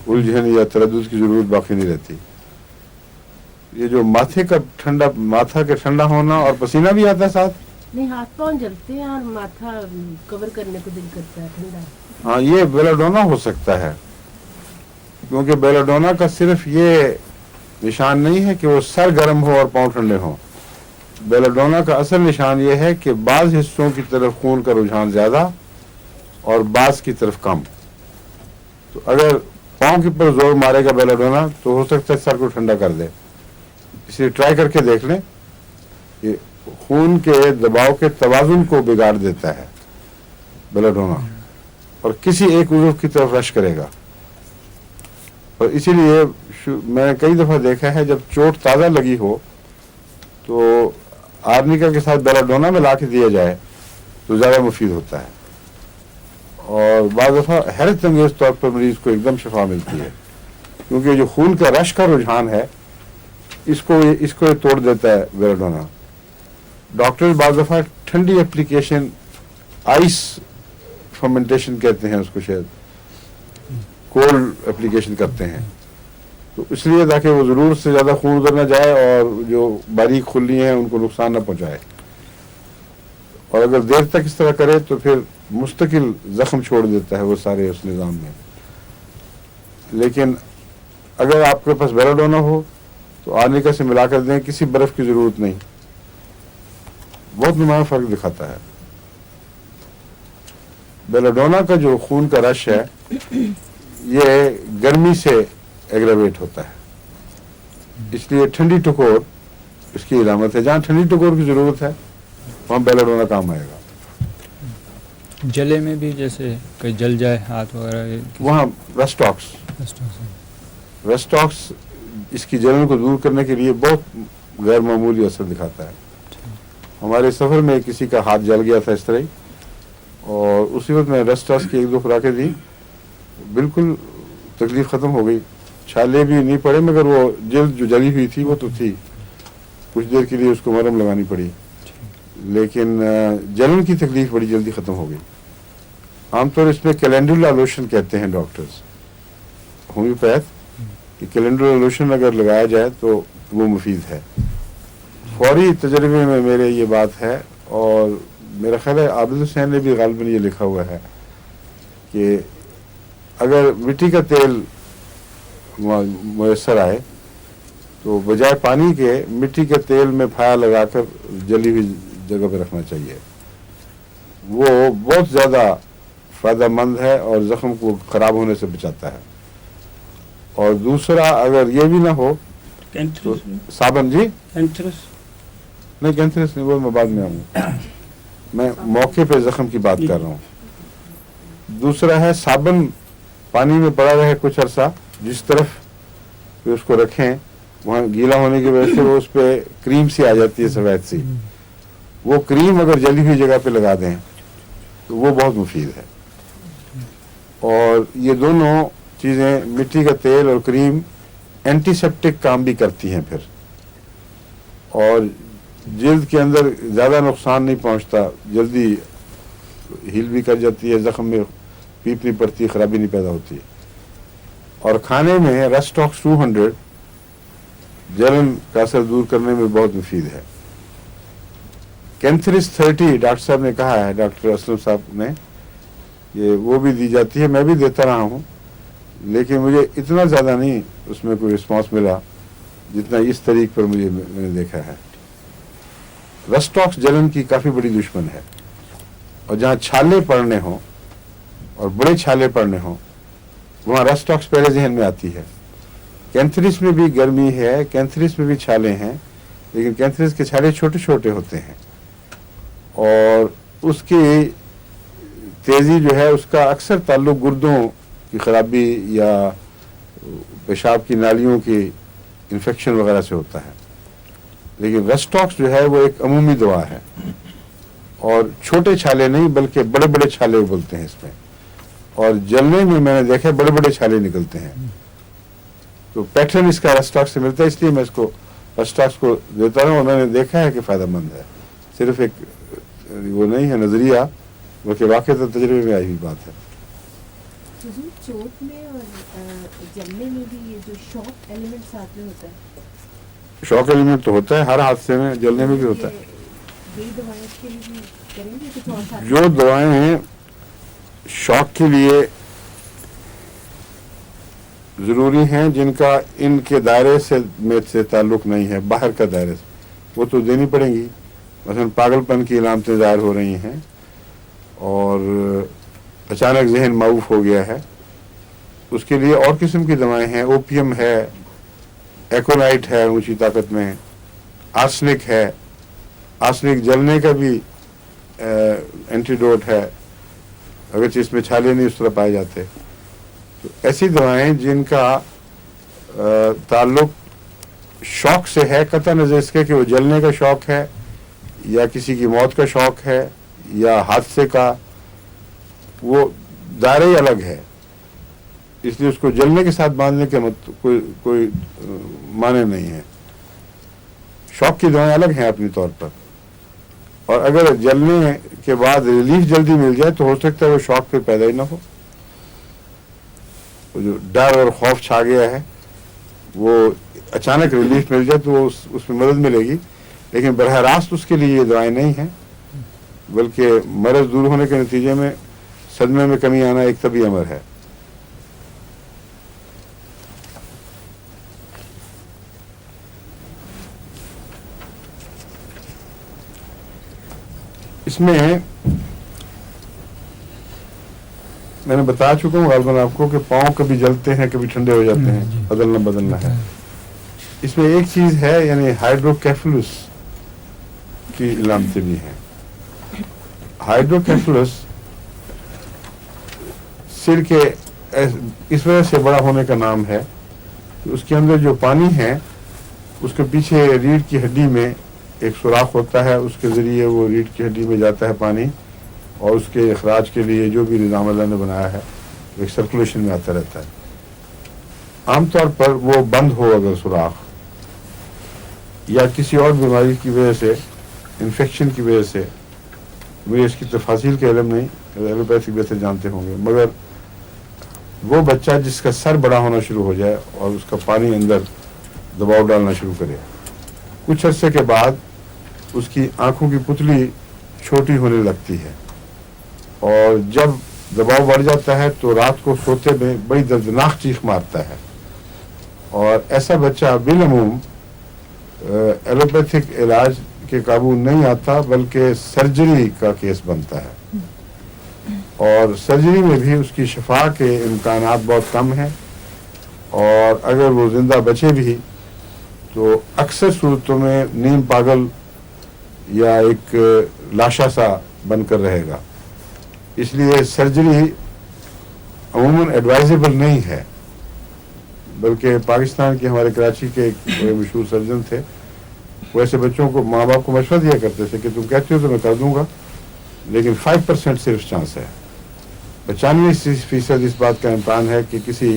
उलझन या तरद्दुद की ज़रूरत बाकी नहीं रहती। ये जो माथा के ठंडा होना और पसीना भी आता है साथ, नहीं हाथ पाँव जलते हैं और माथा कवर करने को दिल करता है ठंडा। हाँ ये बेलाडोना हो सकता है, क्योंकि बेलाडोना का सिर्फ ये निशान नहीं है कि वो सर गर्म हो और पाँव ठंडे हों। बेलाडोना का असल निशान ये है कि बाज़ हिस्सों की तरफ खून का रुझान ज़्यादा और बाज़ की तरफ कम। तो अगर पाँव के ऊपर जोर मारेगा बेलाडोना तो हो सकता है सर को ठंडा कर दे, इसलिए ट्राई करके देख लें। ये खून के दबाव के तवाज़ुन को बिगाड़ देता है बेलाडोना और किसी एक उज़्व की तरफ रश करेगा, और इसीलिए मैंने कई दफ़ा देखा है जब चोट ताज़ा लगी हो तो आर्निका के साथ बेलाडोना में ला के दिया जाए तो ज़्यादा मुफीद होता है, और बाज़ दफ़ा हैरत अंगेज़ तौर पर मरीज़ को एकदम शफा मिलती है, क्योंकि जो खून का रश का रुझान है इसको तोड़ देता है बेलाडोना। डॉक्टर बाज़ दफ़ा ठंडी एप्लीकेशन, आइस फर्मेंटेशन कहते हैं उसको, शायद कोल्ड एप्लीकेशन करते हैं, तो इसलिए ताकि वो ज़रूरत से ज़्यादा खून उधर ना जाए और जो बारीक खुली हैं उनको नुकसान ना पहुँचाए। और अगर देर तक इस तरह करे तो फिर मुस्तकिल ज़ख्म छोड़ देता है वो सारे उस निज़ाम में। लेकिन अगर आपके पास बेलाडोना हो तो आर्निका से मिला कर दें, किसी बर्फ़ की ज़रूरत नहीं, बहुत नुमाया फ़र्क दिखाता है। बेलाडोना का जो खून का रश है ये गर्मी से एग्रावेट होता है, इसलिए ठंडी टकोर इसकी इलामत है। जहाँ ठंडी टकोर की ज़रूरत है वहाँ बेलाडोना काम आएगा। जले में भी जैसे कहीं जल जाए हाथ वगैरह, वहाँ रेस्टॉक्स इसकी जलन को दूर करने के लिए बहुत गैर मामूली असर दिखाता है। हमारे सफ़र में किसी का हाथ जल गया था इस तरह ही, और उसी वक्त मैं रेस्टॉक्स की एक दो खुराकें दी, बिल्कुल तकलीफ ख़त्म हो गई छाले भी नहीं पड़े, मगर वो जल्द जो जली हुई थी वो तो थी, कुछ देर के लिए उसको मरहम लगानी पड़ी, लेकिन जलन की तकलीफ बड़ी जल्दी ख़त्म हो गई। आमतौर इसमें कैलेंडुला लोशन कहते हैं डॉक्टर्स, होम्योपैथ, कि कैलेंडुला लोशन अगर लगाया जाए तो वो मुफीद है। फौरी तजर्बे में मेरे ये बात है, और मेरा ख्याल है आबिद हुसैन ने भी गालिबन ये लिखा हुआ है कि अगर मिट्टी का तेल मुयसर आए तो बजाय पानी के मिट्टी के तेल में फाया लगाकर जली हुई जगह पर रखना चाहिए। वो बहुत ज़्यादा फ़ायदेमंद है और ज़ख्म को ख़राब होने से बचाता है। और दूसरा, अगर ये भी ना हो तो साबन, जी कैंसरस नहीं, कैंसरस नहीं, वो मैं बाद में आऊँगा, मैं मौके पे ज़ख्म की बात कर रहा हूँ। दूसरा है साबन पानी में पड़ा रहे कुछ अरसा, जिस तरफ भी उसको रखें वहाँ गीला होने की वजह से वो उस पर क्रीम सी आ जाती है, सफ़ेद सी, वो क्रीम अगर जली हुई जगह पे लगा दें तो वो बहुत मुफीद है। और ये दोनों चीज़ें, मिट्टी का तेल और क्रीम, एंटीसेप्टिक काम भी करती हैं फिर, और जिल्द के अंदर ज़्यादा नुकसान नहीं पहुंचता, जल्दी हील भी कर जाती है, ज़ख्म में पीप नहीं पड़ती, ख़राबी नहीं पैदा होती। और खाने में रस्टॉक्स 200 जलन का असर दूर करने में बहुत मुफीद है। कैंथरिस 30 डॉक्टर साहब ने कहा है, डॉक्टर असलम साहब ने, ये वो भी दी जाती है, मैं भी देता रहा हूँ, लेकिन मुझे इतना ज़्यादा नहीं उसमें कोई रिस्पांस मिला जितना इस तरीक पर मैंने देखा है। रस्टॉक्स जलन की काफ़ी बड़ी दुश्मन है, और जहाँ छाले पड़ने हों और बड़े छाले पड़ने हों वहाँ रस्टॉक्स पहले जहन में आती है। कैंथरिस में भी गर्मी है, कैंथरिस में भी छाले हैं, लेकिन कैंथरिस के छाले छोटे छोटे होते हैं, और उसकी तेज़ी जो है उसका अक्सर ताल्लुक गुर्दों की ख़राबी या पेशाब की नालियों की इन्फेक्शन वगैरह से होता है। लेकिन रस्टॉक्स जो है वो एक अमूमी दवा है, और छोटे छाले नहीं बल्कि बड़े बड़े छाले उबलते हैं इसमें, और जलने में मैंने देखा बड़े बड़े छाले निकलते हैं। तो पैटर्न इसका रस्टॉक्स से मिलता है, इसलिए मैं इसको रस्टॉक्स को देता हूँ, और मैंने देखा है कि फ़ायदेमंद है, सिर्फ एक वो नहीं है नज़रिया, बल्कि वाक़ई तो तजर्बे में आई हुई बात है। हुजूर, चोट में और जलने में भी ये जो शॉक एलिमेंट साथ में होता है, शॉक एलिमेंट तो होता है हर हादसे में, जलने में भी होता है। ये दवाएं के लिए भी करेंगे कुछ और साथ? जो दवाएं हैं शॉक के लिए ज़रूरी हैं, जिनका इनके दायरे से ताल्लुक़ नहीं है, बाहर का दायरे से, वो तो देनी पड़ेंगी। मसलन पागलपन की अलामतें ज़ाहिर हो रही हैं और अचानक जहन माऊफ हो गया है, उसके लिए और किस्म की दवाएं हैं। ओपियम है, एकोनाइट है ऊंची ताकत में, आर्सेनिक है, आर्सेनिक जलने का भी एंटीडोट है, अगरचे इसमें छाले नहीं उस तरह पाए जाते। तो ऐसी दवाएं जिनका ताल्लुक शौक से है, कतई नज़र इसके कि वो जलने का शौक है या किसी की मौत का शौक है या हादसे का, वो दायरा ही अलग है, इसलिए उसको जलने के साथ बांधने के कोई माने नहीं है। शौक की दवाएं अलग हैं अपने तौर पर, और अगर जलने के बाद रिलीफ जल्दी मिल जाए तो हो सकता है वो शौक फिर पैदा ही ना हो। वो जो डर और खौफ छा गया है, वो अचानक रिलीफ मिल जाए तो वो उसमें मदद मिलेगी, लेकिन बरह रास्त उसके लिए ये दवाएं नहीं हैं, बल्कि मरज़ दूर होने के नतीजे में सदमे में कमी आना एक तभी अमर है। इसमें मैंने बता चुका हूँ गालिबन आपको कि पाँव कभी जलते हैं कभी ठंडे हो जाते हैं, बदलना है। इसमें एक चीज़ है, यानी हाइड्रोकेफलस की इलामतें भी हैं। हाइड्रोकेफलस सिर के इस वजह से बड़ा होने का नाम है कि उसके अंदर जो पानी है उसके पीछे रीढ़ की हड्डी में एक सुराख होता है, उसके ज़रिए वो रीढ़ की हड्डी में जाता है पानी, और उसके अखराज के लिए जो भी निज़ाम अल्लाह ने बनाया है एक सर्कुलेशन में आता रहता है। आमतौर पर वो बंद हो अगर सुराख, या किसी और बीमारी की वजह से, इन्फेक्शन की वजह से, मुझे इसकी तफासिल का इल्म नहीं, एलोपैथिक बेहतर जानते होंगे, मगर वो बच्चा जिसका सर बड़ा होना शुरू हो जाए और उसका पानी अंदर दबाव डालना शुरू करे, कुछ अरसे के बाद उसकी आंखों की पुतली छोटी होने लगती है, और जब दबाव बढ़ जाता है तो रात को सोते में बड़ी दर्दनाक चीख मारता है, और ऐसा बच्चा बिलअमूम एलोपैथिक इलाज के काबू नहीं आता, बल्कि सर्जरी का केस बनता है, और सर्जरी में भी उसकी शफा के इम्कानात बहुत कम हैं, और अगर वो जिंदा बचे भी तो अक्सर सूरतों में नीम पागल या एक लाशा सा बनकर रहेगा। इसलिए सर्जरी अमूमन एडवाइजेबल नहीं है, बल्कि पाकिस्तान के हमारे कराची के एक मशहूर सर्जन थे, वो ऐसे बच्चों को माँ बाप को मशवरा दिया करते थे कि तुम कहते हो तो मैं कर दूंगा, लेकिन 5% सिर्फ चांस है। 95% इस बात का इम्कान है कि किसी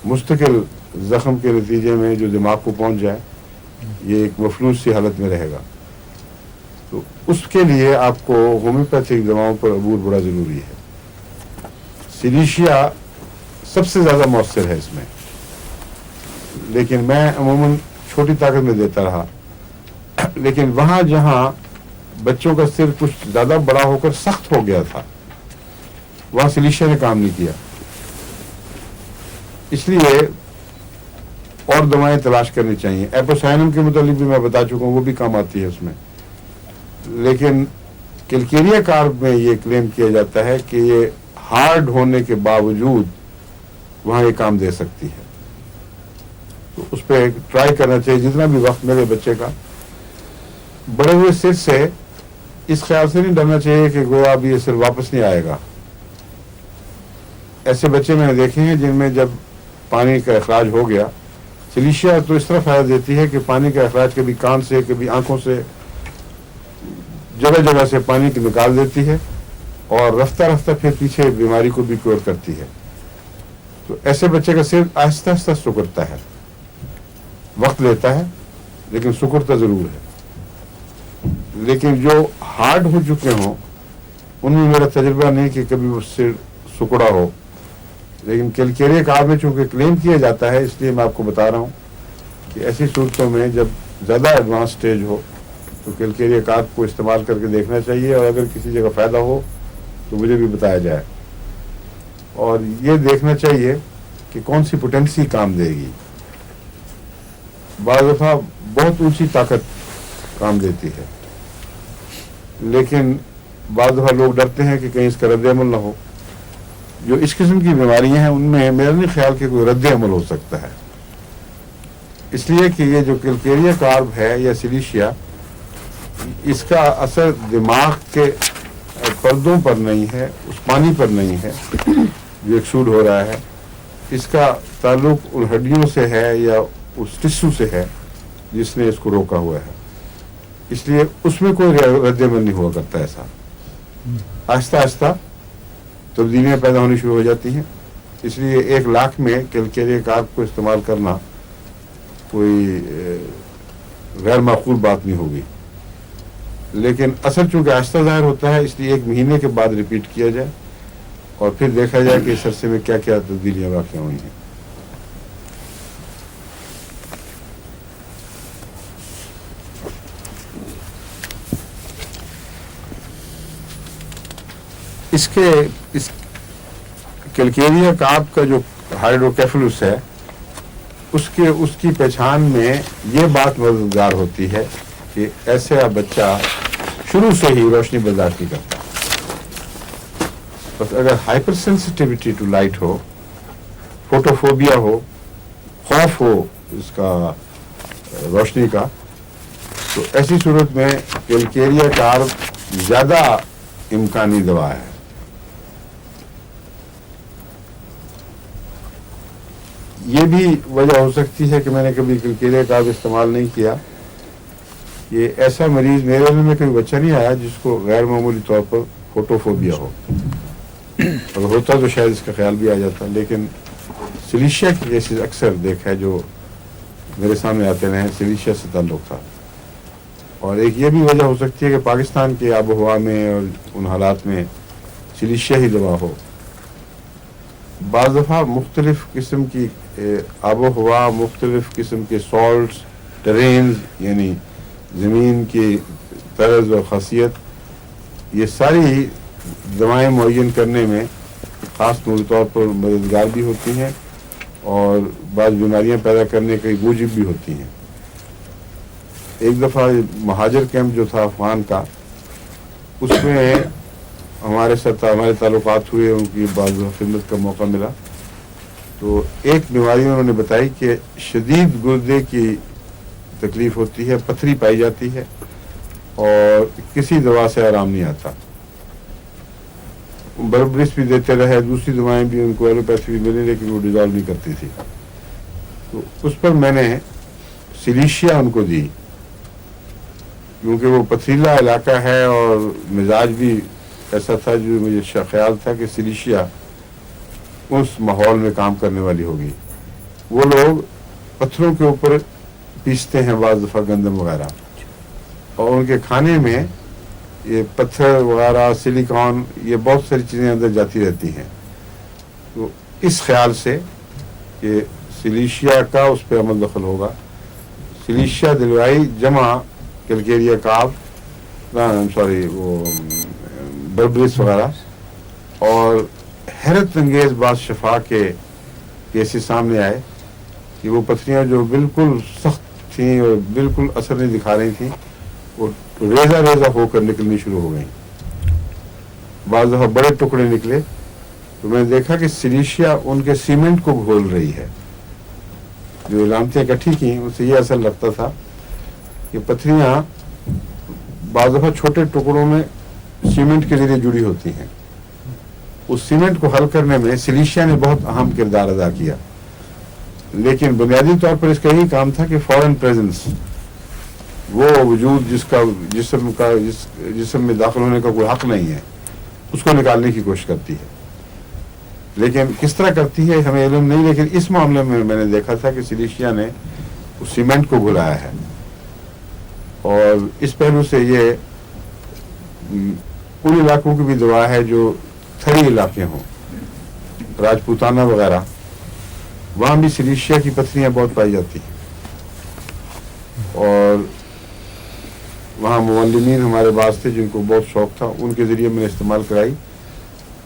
मुस्तकिल जख्म के नतीजे में जो दिमाग को पहुंच जाए, ये एक मफलूज सी हालत में रहेगा। तो उसके लिए आपको होम्योपैथिक दवाओं पर अबूर बड़ा ज़रूरी है। सिलीशिया सबसे ज़्यादा मौसर है इसमें, लेकिन मैं अमूमन छोटी ताकत में देता रहा, लेकिन वहाँ जहाँ बच्चों का सिर कुछ ज़्यादा बड़ा होकर सख्त हो गया था, वहाँ सिलीशिया ने काम नहीं किया, इसलिए और दवाएं तलाश करनी चाहिए। एपोसाइनम के मुतालिक भी मैं बता चुका हूँ, वो भी काम आती है उसमें, लेकिन कैलकेरिया कार्ब में ये क्लेम किया जाता है कि ये हार्ड होने के बावजूद वहाँ ये काम दे सकती है, तो उस पर ट्राई करना चाहिए जितना भी वक्त मेरे बच्चे का। बड़े हुए सिर से इस ख्याल से नहीं डरना चाहिए कि गोया अब ये सिर वापस नहीं आएगा। ऐसे बच्चे मैंने देखे हैं जिनमें जब पानी का अखराज हो गया, सिलीशिया तो इस तरह फायदा देती है कि पानी का अखराज कभी कान से, कभी आंखों से, जगह जगह से पानी की निकाल देती है, और रफ्ता रफ्ता फिर पीछे बीमारी को भी क्योर करती है। तो ऐसे बच्चे का सिर आहिस्ता आहिस्ता सुकड़ता है, वक्त लेता है, लेकिन सुकड़ता जरूर है। लेकिन जो हार्ड हो चुके हों उनमें मेरा तजुर्बा नहीं कि कभी वो सिर सुकड़ा हो, लेकिन कैलकेरिया कार्ब में चूंकि क्लेम किया जाता है, इसलिए मैं आपको बता रहा हूँ कि ऐसी सूरतों में जब ज़्यादा एडवांस स्टेज हो तो कैलकेरिया कार्ब को इस्तेमाल करके देखना चाहिए, और अगर किसी जगह फ़ायदा हो तो मुझे भी बताया जाए, और ये देखना चाहिए कि कौन सी पोटेंसी काम देगी। बाज़ दफ़ा बहुत ऊंची ताकत काम देती है, लेकिन बाज़ दफ़ा लोग डरते हैं कि कहीं इसका रद्द अमल ना हो। जो इस किस्म की बीमारियां हैं उनमें मेरा नहीं ख्याल कि कोई रद्द अमल हो सकता है, इसलिए कि ये जो कैलकेरिया कार्ब है या सिलीशिया, इसका असर दिमाग के पर्दों पर नहीं है, उस पानी पर नहीं है जो एक्सूड हो रहा है, इसका ताल्लुक उन हड्डियों से है या उस टिश्यू से है जिसने इसको रोका हुआ है, इसलिए उसमें कोई रद्द-ए-अमल नहीं हुआ करता। ऐसा आहिस्ता आहिस्ता तब्दीलियाँ पैदा होनी शुरू हो जाती हैं, इसलिए 1 लाख में कैलकेरिया कार्ब को इस्तेमाल करना कोई गैर माकूल बात नहीं होगी, लेकिन असर चूँकि आहिस्ता ज़ाहिर होता है, इसलिए 1 महीने के बाद रिपीट किया जाए और फिर देखा जाए कि इस अरसे में क्या क्या तब्दीलियाँ वाक़ हुई हैं। इस कैलकेरिया कार्ब का जो हाइड्रोकेफलस है, उसकी पहचान में ये बात मददगार होती है कि ऐसा बच्चा शुरू से ही रोशनी बर्दाश्त नहीं करता। बस अगर हाइपर सेंसिटिविटी टू लाइट हो, फोटोफोबिया हो, खौफ हो इसका रोशनी का, तो ऐसी सूरत में कैलकेरिया कार्ब ज़्यादा इम्कानी दवा है। ये भी वजह हो सकती है कि मैंने कभी कैलकेरिया कार्ब इस्तेमाल नहीं किया। ये ऐसा मरीज मेरे इल्म में कोई बच्चा नहीं आया जिसको गैर मामूली तौर पर फोटोफोबिया हो, अगर होता तो शायद इसका ख्याल भी आ जाता, लेकिन सिलिशिया के केसेस अक्सर देखा है जो मेरे सामने आते रहे, सिलिशिया से ताल्लुक था। और एक ये भी वजह हो सकती है कि पाकिस्तान के आबो हवा में और उन हालात में सिलिशिया ही दवा हो। बाज़ दफ़ा मुख्तलिफ़ किस्म की आबो हवा, मुख्तलिफ़ किस्म के सॉल्ट्स, टेरेन्स यानी ज़मीन की तर्ज और ख़ासियत, ये सारी दवाएँ मुअय्यन करने में ख़ास तौर पर मददगार भी होती हैं और बाज़ बीमारियां पैदा करने की मूजिब भी होती हैं। एक दफ़ा महाजर कैंप जो था अफ़गान का, उसमें हमारे साथ हमारे ताल्लुकात हुए, उनकी बाज़ खिदमत का मौका मिला। तो एक बीमारी उन्होंने बताई कि शदीद गुर्दे की तकलीफ़ होती है, पथरी पाई जाती है और किसी दवा से आराम नहीं आता। बर्बरिस भी देते रहे, दूसरी दवाएं भी उनको एलोपैथी भी मिली, लेकिन वो डिज़ॉल्व नहीं करती थी। तो उस पर मैंने सिलिशिया उनको दी, क्योंकि वो पथरीला इलाका है और मिजाज भी ऐसा था जो मुझे ख्याल था कि सिलिशिया उस माहौल में काम करने वाली होगी। वो लोग पत्थरों के ऊपर पीसते हैं बाज़ दफ़ा गंदम वगैरह, और उनके खाने में ये पत्थर वगैरह, सिलिकॉन, ये बहुत सारी चीज़ें अंदर जाती रहती हैं। तो इस ख्याल से कि सिलिशिया का उस पर अमल दखल होगा। सिलिशिया दिलवाई जमा कैलकेरिया काब, सॉरी वो बर्बरिस वगैरह, और हैरत अंगेज़ बात शफा के केसेस सामने आए कि वो पथरियाँ जो बिल्कुल सख्त थीं और बिल्कुल असर नहीं दिखा रही थीं, वो रेजा रेजा होकर निकलनी शुरू हो गई। बाज़ दफ़ा बड़े टुकड़े निकले तो मैंने देखा कि सिलिशिया उनके सीमेंट को घोल रही है। जो इलामतें इकट्ठी की उनसे ये असर लगता था कि पथरियाँ बाज़ दफ़ा छोटे टुकड़ों में सीमेंट के जरिए जुड़ी होती हैं। उस सीमेंट को हल करने में सिलिशिया ने बहुत अहम किरदार अदा किया, लेकिन बुनियादी तौर पर इसका यही काम था कि फॉरेन प्रेजेंस, वो वजूद जिसका जिस्म में दाखिल होने का कोई हक नहीं है, उसको निकालने की कोशिश करती है। लेकिन किस तरह करती है हमें इल्म नहीं, लेकिन इस मामले में मैंने देखा था कि सिलिशिया ने उस सीमेंट को घुलाया है। और इस पहलू से ये उन इलाकों की भी दवा है जो थरी इलाके हों, राजपूताना वगैरह, वहाँ भी सिलिशिया की पथरियाँ बहुत पाई जाती हैं। और वहाँ मुअल्लिमीन हमारे पास थे जिनको बहुत शौक़ था, उनके ज़रिए मैंने इस्तेमाल कराई।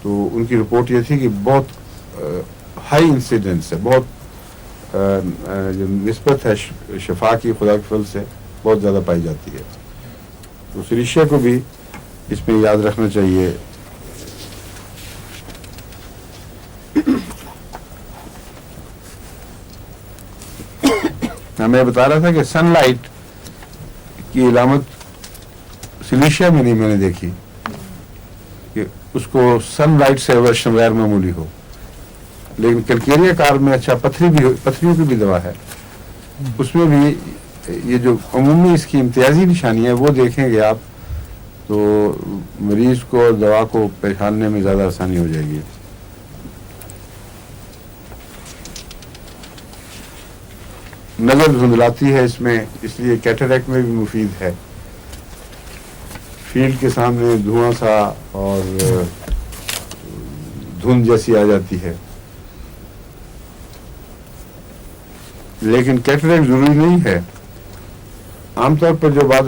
तो उनकी रिपोर्ट ये थी कि बहुत हाई इंसिडेंस है, बहुत जो निस्बत है शफा की खुदा के फल से बहुत ज़्यादा पाई जाती है। तो सिलिशिया को भी इसमें याद रखना चाहिए। मैं बता रहा था कि सनलाइट की इलामत सिलिशिया में नहीं मैंने देखी कि उसको सनलाइट से अवर्शन गैर मामूली हो, लेकिन कैलकेरिया कार में अच्छा पथरियों की भी दवा है, उसमें भी ये जो अमूमी इसकी इम्तियाजी निशानी है वो देखेंगे आप तो मरीज को और दवा को पहचानने में ज़्यादा आसानी हो जाएगी। नज़र धुंधलाती है इसमें, इसलिए कैटरैक्ट में भी मुफीद है। फील्ड के सामने धुआं सा और धुंध जैसी आ जाती है, लेकिन कैटरैक्ट जरूरी नहीं है। आमतौर पर जो बात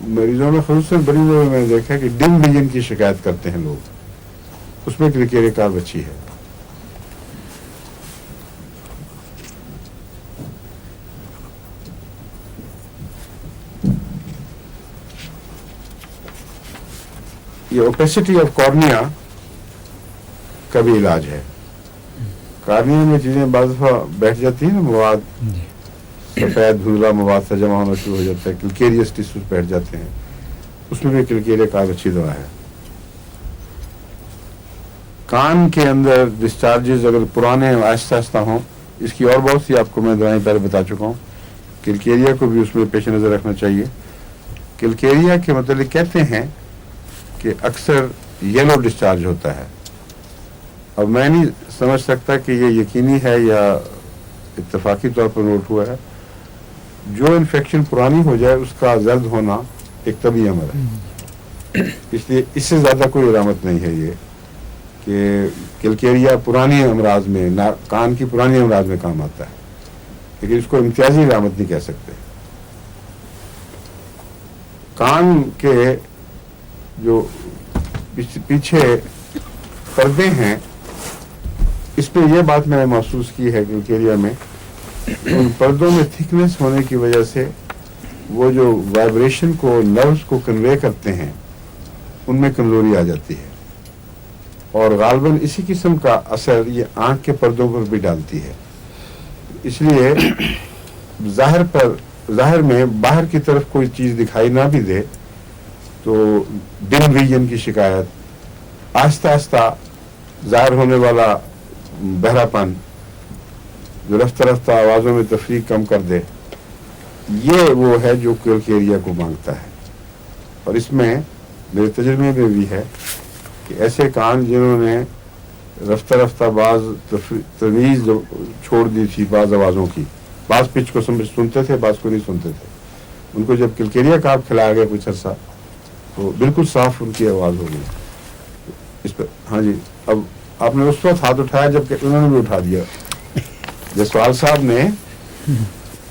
मरीजों में ख़ुसूसन बड़ी उम्र में मैंने देखा है कि डिम विजन की शिकायत करते हैं लोग, उसमें कैलकेरिया कार अच्छी है। ये ओपेसिटी ऑफ कॉर्निया का भी इलाज है। कॉर्निया में चीज़ें बाज़ दफ़ा बैठ जाती हैं ना, मवाद सफ़ेद धुंधला मवाद से जमा होना शुरू हो जाता है, कैलकेरियस टिश्यूज बैठ जाते हैं, उसमें भी कैलकेरिया कार अच्छी दवा है। कान के अंदर डिस्चार्जेस अगर पुराने आहिस्ता आहिस्ता हों, इसकी और बहुत सी आपको मैं दवाएं पहले बता चुका हूँ, कैलकेरिया को भी उसमें पेश नज़र रखना चाहिए। कैलकेरिया के मतलब कहते हैं कि अक्सर येलो डिस्चार्ज होता है, अब मैं नहीं समझ सकता कि ये यकीनी है या इत्तेफाकी तौर पर नोट हुआ है, जो इन्फेक्शन पुरानी हो जाए उसका जल्द होना एक तभी अमर है, इसलिए इससे ज़्यादा कोई अलामत नहीं है ये कि किलकेरिया पुरानी अमराज में ना कान की पुरानी अमराज में काम आता है, लेकिन इसको इम्तियाजी अलामत नहीं कह सकते। कान के जो पीछे पर्दे हैं, इस पे यह बात मैंने महसूस की है किलकेरिया में, उन पर्दों में थिकनेस होने की वजह से वो जो वाइब्रेशन को नर्व्स को कन्वे करते हैं उनमें कमजोरी आ जाती है, और गालबन इसी किस्म का असर ये आंख के पर्दों पर भी डालती है। इसलिए जाहिर में बाहर की तरफ कोई चीज़ दिखाई ना भी दे तो डिम विजन की शिकायत, आहिस्ता आहिस्ता जाहिर होने वाला बहरापन जो रफ्ता रफ्ता आवाज़ों में तफरीक कम कर दे, ये वो है जो किलकेरिया को मांगता है। और इसमें मेरे तजुर्बे में भी है कि ऐसे कान जिन्होंने रफ्ता रफ्ता बाज तमीज़ छोड़ दी थी बाज़ आवाज़ों की, बाज़ पिच को सुनते थे, बाज़ को नहीं सुनते थे, उनको जब किलकेरिया का आप खिलाया गया कुछ अर्सा तो बिल्कुल साफ उनकी आवाज़ हो गई। इस पर हाँ जी, अब आपने उस वक्त हाथ उठाया जब उन्होंने भी उठा दिया, जसवाल साहब ने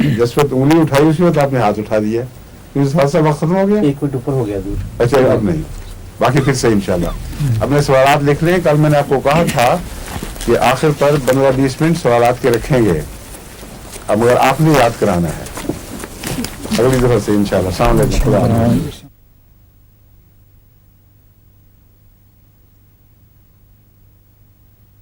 जिस वक्त उंगली उठाई उसी वक्त आपने हाथ उठा दिया, क्योंकि जसवाल साहब वक्त खत्म हो गया, 1 मिनट ऊपर हो गया दूर। अच्छा अब नहीं, बाकी फिर से इंशाल्लाह अपने सवालात लिख लें। कल मैंने आपको कहा था कि आखिर पर 15-20 मिनट सवालात के रखेंगे, अब मगर आपने याद कराना है अगली दफा से इंशाल्लाह। अस्सलाम वालेकुम।